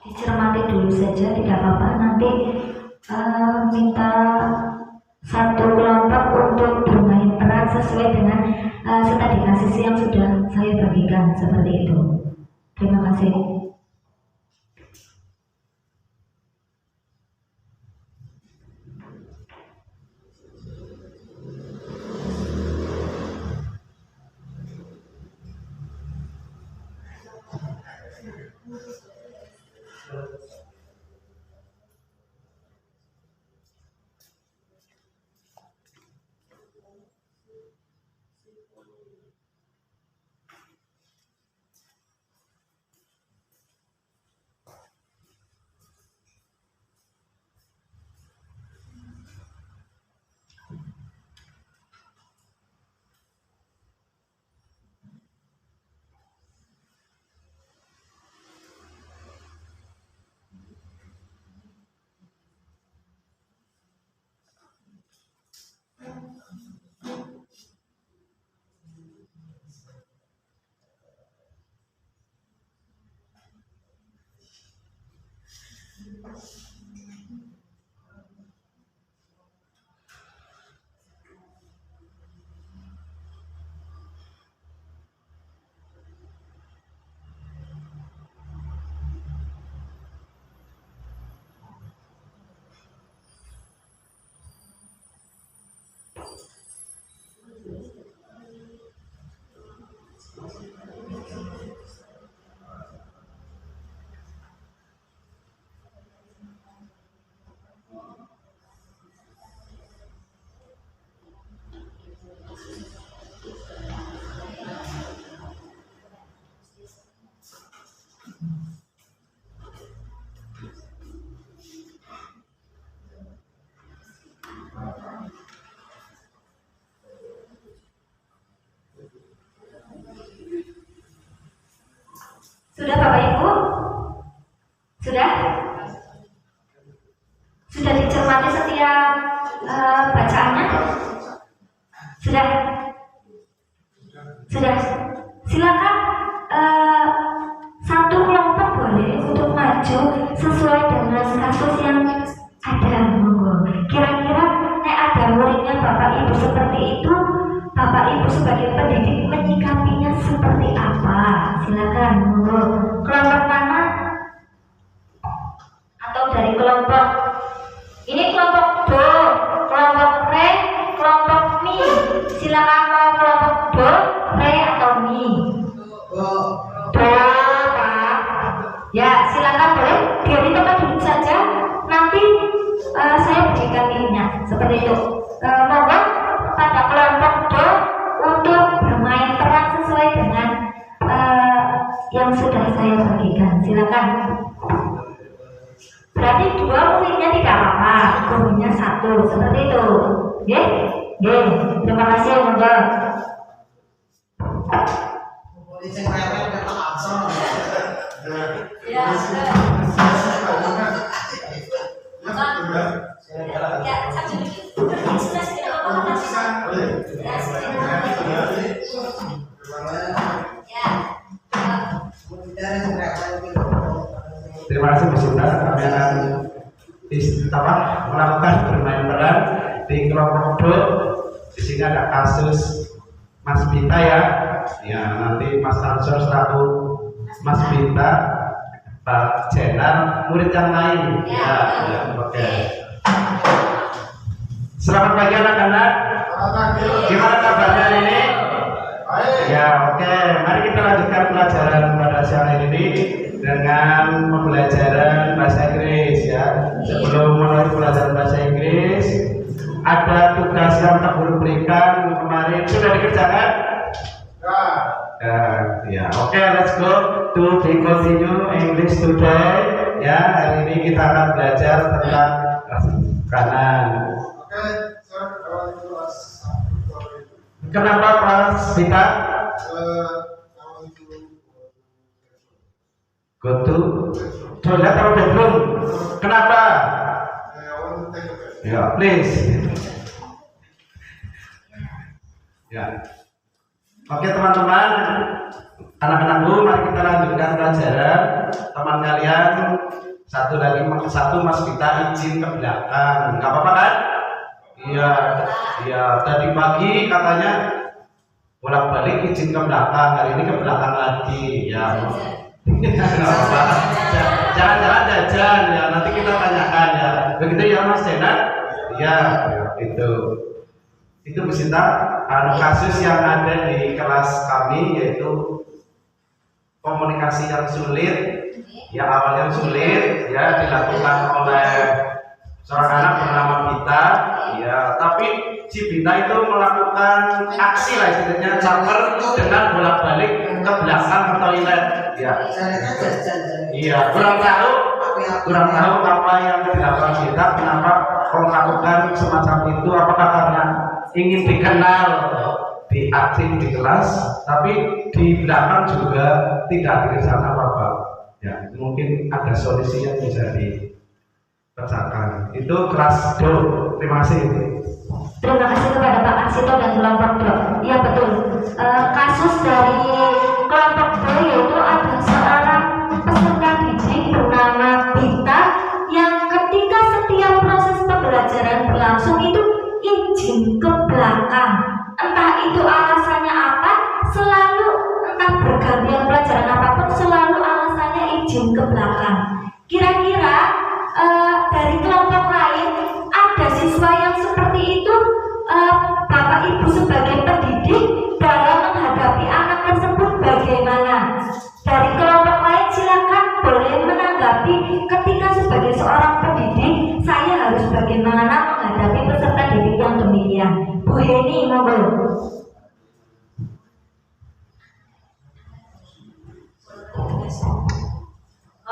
Dicermati dulu saja, tidak apa-apa. Nanti minta satu kelompok untuk bermain peran sesuai dengan studi kasus yang sudah saya bagikan, seperti itu. Terima kasih. Sudah Bapak Ibu? Sudah? Sudah dicermati setiap bacaannya? Sudah? Sudah? Silakan satu kelompok boleh untuk maju sesuai dengan kasus yang ada, monggo. Kira-kira nek ada muridnya Bapak Ibu seperti itu, Bapak Ibu sebagai pendidik menyikapinya seperti apa? Silakan, monggo. Kelompok mana? Atau dari kelompok ini kelompok do, kelompok re, kelompok mi. Silakan mau kelompok do, re atau mi. Do, Pak. Ya, silakan boleh di tempat duduk saja. Nanti saya berikan linknya seperti itu. Monggo pada kelompok do untuk bermain peran sesuai dengan yang sudah saya bagikan. Silakan. Berarti dua muridnya tidak apa-apa, gurunya satu, seperti itu. Oke? Oke. Terima kasih, monggo. Ya, terima kasih Bu Sinta, kami akan melakukan bermain peran di kelompok do. Di sini ada kasus Mas Bita ya. Ya, nanti Mas Ansor selaku Mas Bita, Pak Jenar, murid yang lain. Ya, oke. Selamat pagi anak-anak. Gimana kabarnya hari ini? Ya, oke. Mari kita lanjutkan pelajaran pada siang ini dengan pembelajaran bahasa Inggris ya. Sebelum mulai pelajaran bahasa Inggris, ada tugas yang tak guru berikan kemarin sudah dikerjakan? Ya, oke, let's go to continue English today. Ya, hari ini kita akan belajar tentang kanan. Kenapa Mas Vita? Go to toilet atau bedroom? Kenapa? Ya, please. Ya. Oke teman-teman, anak-anakku, mari kita lanjutkan pelajaran. Teman kalian satu Mas Vita izin ke belakang, nggak apa-apa kan? Iya. Tadi pagi katanya bolak-balik izin ke belakang, hari ini ke belakang lagi. Ya. Jangan-jangan jajan ya, nanti kita tanyakan ya. Begitu ya Mas Jenar? Ya, itu Bu Sinta, kasus yang ada di kelas kami yaitu komunikasi yang sulit. Ya, awalnya sulit ya dilakukan oleh seorang anak bernama Bita. Ya, tapi si Bita itu melakukan aksi lah istilahnya, caper dengan bolak-balik ke belakang ke toilet. Ya. Iya, kurang tahu apa yang dilakukan kita, kenapa melakukan semacam itu, apakah karena ingin dikenal di aktif di kelas, tapi di belakang juga tidak dikerjakan apa-apa. Ya, mungkin ada solusi yang bisa dipecahkan. Itu kelas do. Terima kasih. Terima kasih kepada Pak Arsito dan kelompok do. Iya betul. Kasus dari kelompok do yaitu ada seorang peserta didik bernama Bita yang ketika setiap proses pembelajaran berlangsung itu izin ke belakang. Entah itu alasannya apa, selalu entah bergantian pelajaran apapun, selalu alasannya izin ke belakang. Kira-kira dari kelompok lain ada siswa yang seperti itu, Bapak Ibu sebagai pendidik dalam menghadapi anak tersebut bagaimana? Dari kelompok lain silakan boleh menanggapi ketika sebagai seorang pendidik saya harus bagaimana menghadapi peserta didik yang demikian. Bu Heni, monggo.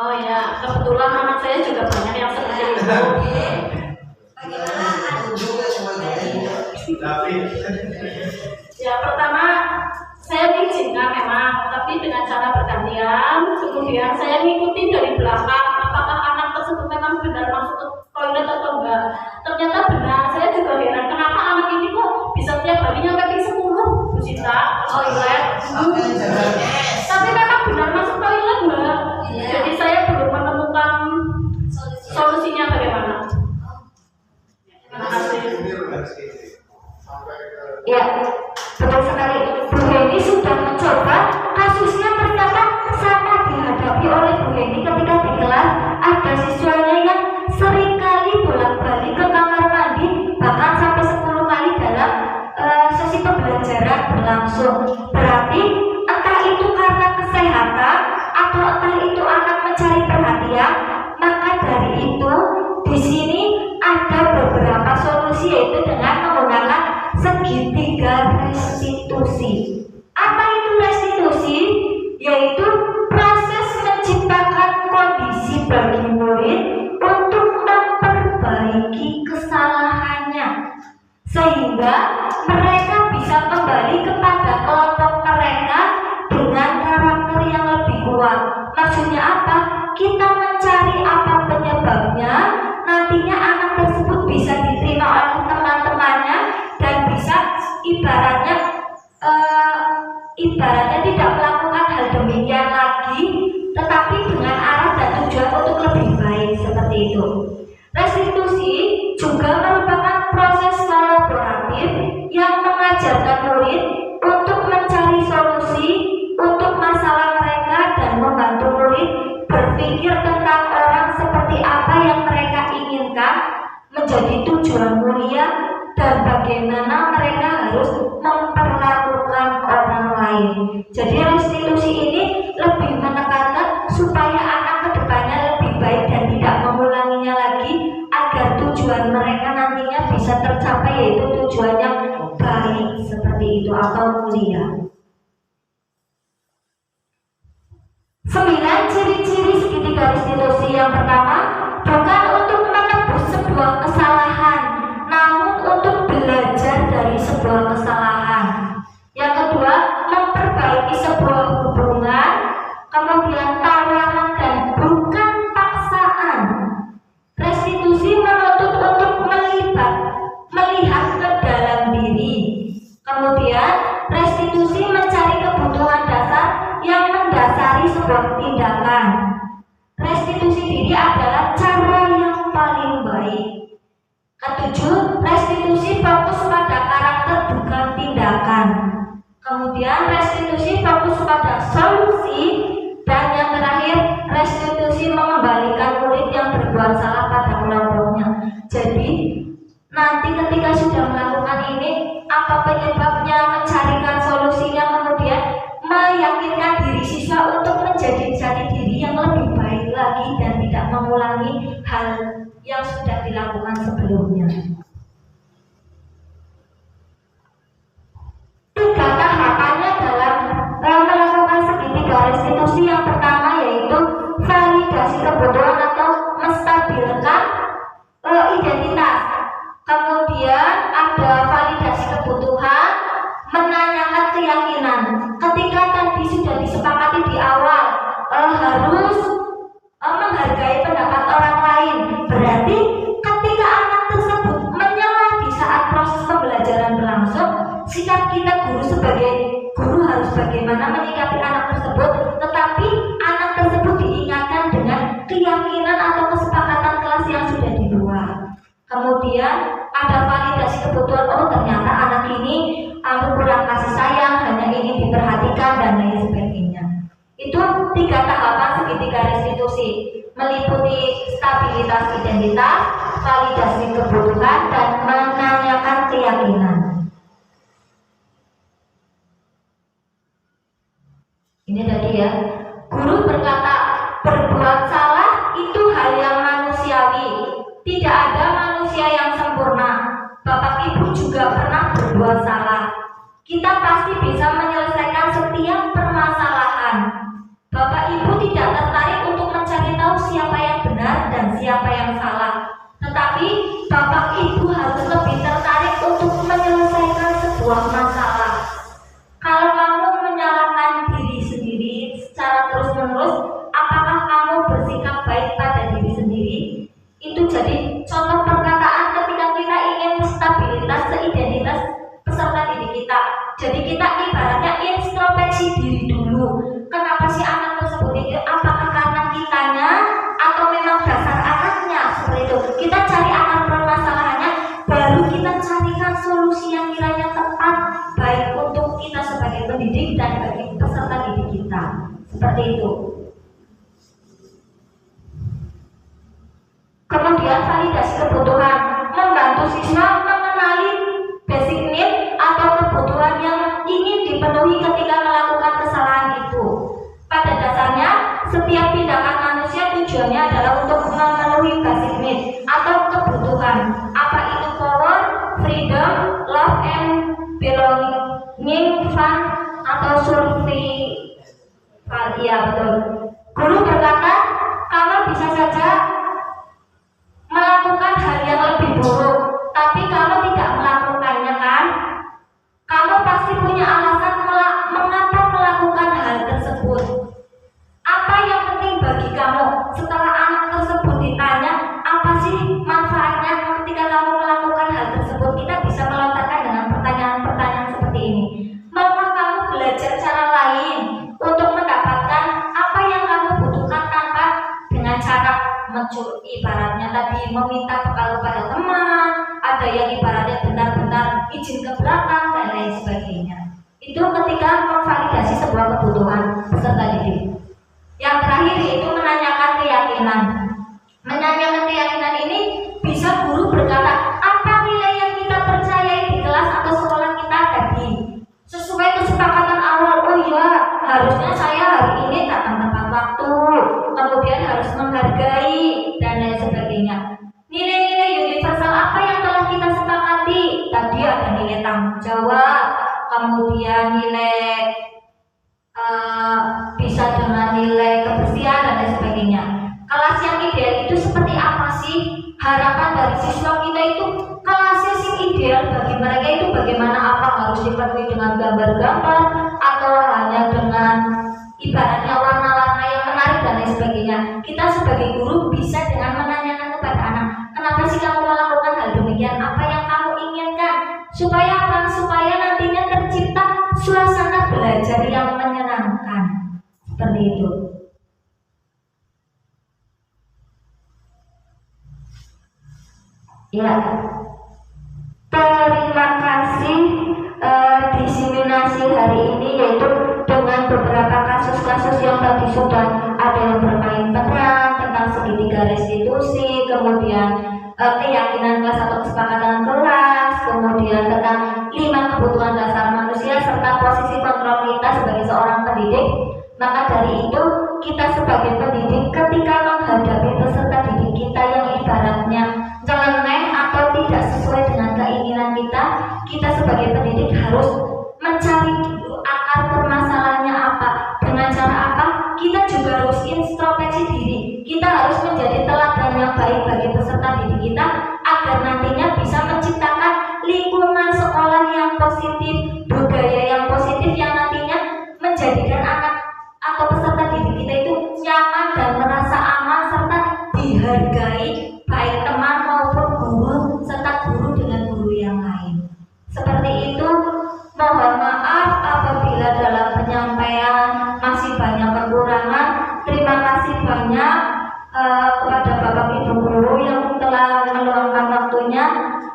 Oh ya, kebetulan anak saya juga banyak yang seperti itu. Tapi Ya, pertama saya diizinkan memang, tapi dengan cara bergantian. Kemudian saya ngikutin dari belakang apakah anak tersebut memang benar masuk ke toilet atau enggak. Ternyata benar. Saya juga heran kenapa anak ini kok bisa tiap hari nyampe 10 Bu Sinta toilet. Tapi memang benar masuk toilet Mbak. Jadi saya belum menemukan solusinya bagaimana. Terima kasih. Ya, betul sekali. Bu Heni sudah mencoba. Kasusnya ternyata sama dihadapi oleh Bu Heni ketika di kelas. Ada siswanya yang seringkali bolak-balik ke kamar mandi, bahkan sampai 10 kali dalam sesi pembelajaran berlangsung. Berarti entah itu karena kesehatan atau entah itu anak mencari perhatian. Maka dari itu di sini ada beberapa solusi, yaitu dengan menggunakan segitiga restitusi. Apa itu restitusi? Yaitu proses menciptakan kondisi bagi murid untuk memperbaiki kesalahannya, sehingga mereka bisa kembali kepada kelompok mereka dengan karakter yang lebih kuat. Maksudnya apa? Kita mencari apa penyebabnya, nantinya anak tersebut bisa diterima oleh teman-temannya dan bisa ibaratnya tidak melakukan hal demikian lagi, tetapi dengan arah dan tujuan untuk lebih baik, seperti itu. Restitusi juga merupakan proses kolaboratif yang mengajarkan murid untuk mencari solusi untuk masalah mereka dan membantu murid berpikir tentang orang seperti apa yang mereka inginkan menjadi tujuan mulia dan bagaimana mereka harus memperlakukan orang lain. Jadi restitusi ini lebih menekankan supaya anak kedepannya lebih baik dan tidak mengulanginya lagi, agar tujuan mereka nantinya bisa tercapai, yaitu tujuan yang baik seperti itu atau mulia. 9 ciri-ciri segitiga restitusi. Yang pertama, bukan untuk menebus sebuah kesalahan, namun untuk belajar dari sebuah kesalahan. Yang kedua, memperbaiki sebuah hubungan. Kemudian tawaran dan bukan paksaan. Restitusi menuntut untuk melihat ke dalam diri. Kemudian restitusi mencari kebutuhan dasar yang mendasari sebuah tindakan. Restitusi diri adalah cara yang paling baik. Ketujuh, restitusi fokus pada karakter bukan tindakan. Kemudian restitusi fokus pada solusi. Dan yang terakhir, restitusi mengembalikan murid yang berbuat salah pada kelompoknya. Jadi nanti ketika sudah melakukan ini, apa penyebabnya, mencarikan solusinya, kemudian meyakinkan diri siswa untuk menjadi jati diri yang lebih baik lagi dan tidak mengulangi hal yang sudah dilakukan sebelumnya. 3 tahapannya dalam melakukan segitiga restitusi. Yang pertama yaitu validasi kebutuhan atau menstabilkan identitas. Kemudian ada validasi kebutuhan, menanyakan keyakinan. Ketika tadi sudah disepakati di awal harus menghargai pendapat orang lain, berarti ketika anak tersebut menyalah di saat proses pembelajaran berlangsung, sikap kita guru sebagai guru harus bagaimana menyikapi anak tersebut, tetapi anak tersebut diingatkan dengan keyakinan atau kesepakatan kelas yang sudah dibuat. Kemudian ada validasi kebutuhan, oh ternyata anak ini kurang kasih sayang, hanya ingin diperhatikan dan lain sebagainya. Itu 3 tahapan segitiga restitusi, meliputi stabilitas identitas, validasi kebutuhan, dan menanyakan keyakinan. Ini tadi ya, guru berkata berbuat salah itu hal yang manusiawi. Tidak ada manusia yang sempurna. Bapak Ibu juga pernah berbuat salah. Kita pasti bisa menyelesaikan setiap permasalahan. Bapak Ibu tidak tertarik untuk mencari siapa yang salah. Tetapi Bapak Ibu harus lebih tertarik untuk menyelesaikan sebuah masalah. Kalau kamu menyalahkan diri sendiri secara terus-menerus, apakah kamu bersikap baik pada diri sendiri? Itu jadi contoh perkataan ketika kita ingin stabilitas seidentitas peserta didik kita. Jadi kita ibaratnya introspeksi diri dulu. Kenapa sih anak tersebut itu? Apakah karena kitanya atau memang dasar anaknya seperti itu? Kita cari akar permasalahannya, baru kita carikan solusi yang kiranya tepat baik untuk kita sebagai pendidik dan bagi peserta didik kita. Seperti itu. Kemudian validasi kebutuhan, membantu siswa mengenali basic need atau kebutuhan yang ingin dipenuhi ketika melakukan kesalahan itu. Pada dasarnya, setiap tindakan manusia tujuannya adalah untuk memenuhi basic need atau kebutuhan. Apa itu power, freedom, love and belonging, fun atau survival. Ya betul. Guru berkata, kamu bisa saja melakukan hal yang lebih buruk, tapi kamu tidak melakukannya kan? Kamu pasti punya alasan mengapa melakukan hal tersebut. Apa yang penting bagi kamu? Setelah anak tersebut ditanya, apa sih manfaatnya ketika kamu melakukan hal tersebut? Kita bisa melontarkan dengan pertanyaan-pertanyaan seperti ini. Maukah kamu belajar cara lain untuk mendapatkan apa yang kamu butuhkan tanpa dengan cara ibaratnya tadi meminta bekal kepada teman, ada yang ibaratnya benar-benar izin ke belakang dan lain sebagainya. Itu ketika memvalidasi sebuah kebutuhan peserta didik. Yang terakhir yaitu menanyakan keyakinan. Menanyakan keyakinan ini bisa guru berkata, apa nilai yang kita percayai di kelas atau sekolah kita tadi? Sesuai kesepakatan awal, oh ya harusnya saya hari ini datang tepat waktu, kemudian harus menghargai dan lain sebagainya. Nilai-nilai universal apa yang telah kita sepakati? Tadi ada nilai tanggung jawab, kemudian nilai bisa dengan nilai kebersihan dan lain sebagainya. Kelas yang ideal itu seperti apa sih? Harapan dari siswa kita itu kelasnya sih ideal bagi mereka itu bagaimana? Apa harus dipenuhi dengan gambar-gambar atau hanya dengan ibaratnya warna-warna yang menarik dan lain sebagainya. Kita sebagai guru bisa dengan menanyakan kepada anak, kenapa sih kamu melakukan hal demikian? Apa yang kamu inginkan? Supaya apa? Supaya nantinya tercipta suasana belajar yang menyenangkan. Seperti itu. Ya, terima kasih. Diseminasi hari ini yaitu dengan beberapa kasus-kasus yang tadi sudah ada yang bermain peran tentang segitiga restitusi, kemudian keyakinan kelas atau kesepakatan kelas, kemudian tentang 5 kebutuhan dasar manusia serta posisi kontrol kita sebagai seorang pendidik. Maka dari itu kita sebagai pendidik ketika menghadapi peserta didik kita yang ibaratnya nyeleneh atau tidak sesuai dengan keinginan kita sebagai pendidik harus mencari dulu akar permasalahannya apa. Dengan cara apa? Kita juga harus introspeksi diri. Kita harus menjadi teladan yang baik bagi peserta didik kita agar nantinya bisa menciptakan lingkungan sekolah yang positif, budaya yang positif yang nantinya menjadikan anak atau peserta didik kita itu nyaman dan merasa aman serta dihargai baik teman maupun guru serta guru dengan guru yang lain. Seperti itu, mohon maaf apabila dalam penyampaian masih banyak kekurangan. Terima kasih banyak kepada Bapak Ibu guru yang telah meluangkan waktunya.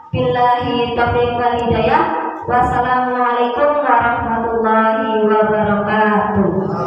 Billahi taufiq wal hidayah. Wassalamualaikum warahmatullahi wabarakatuh.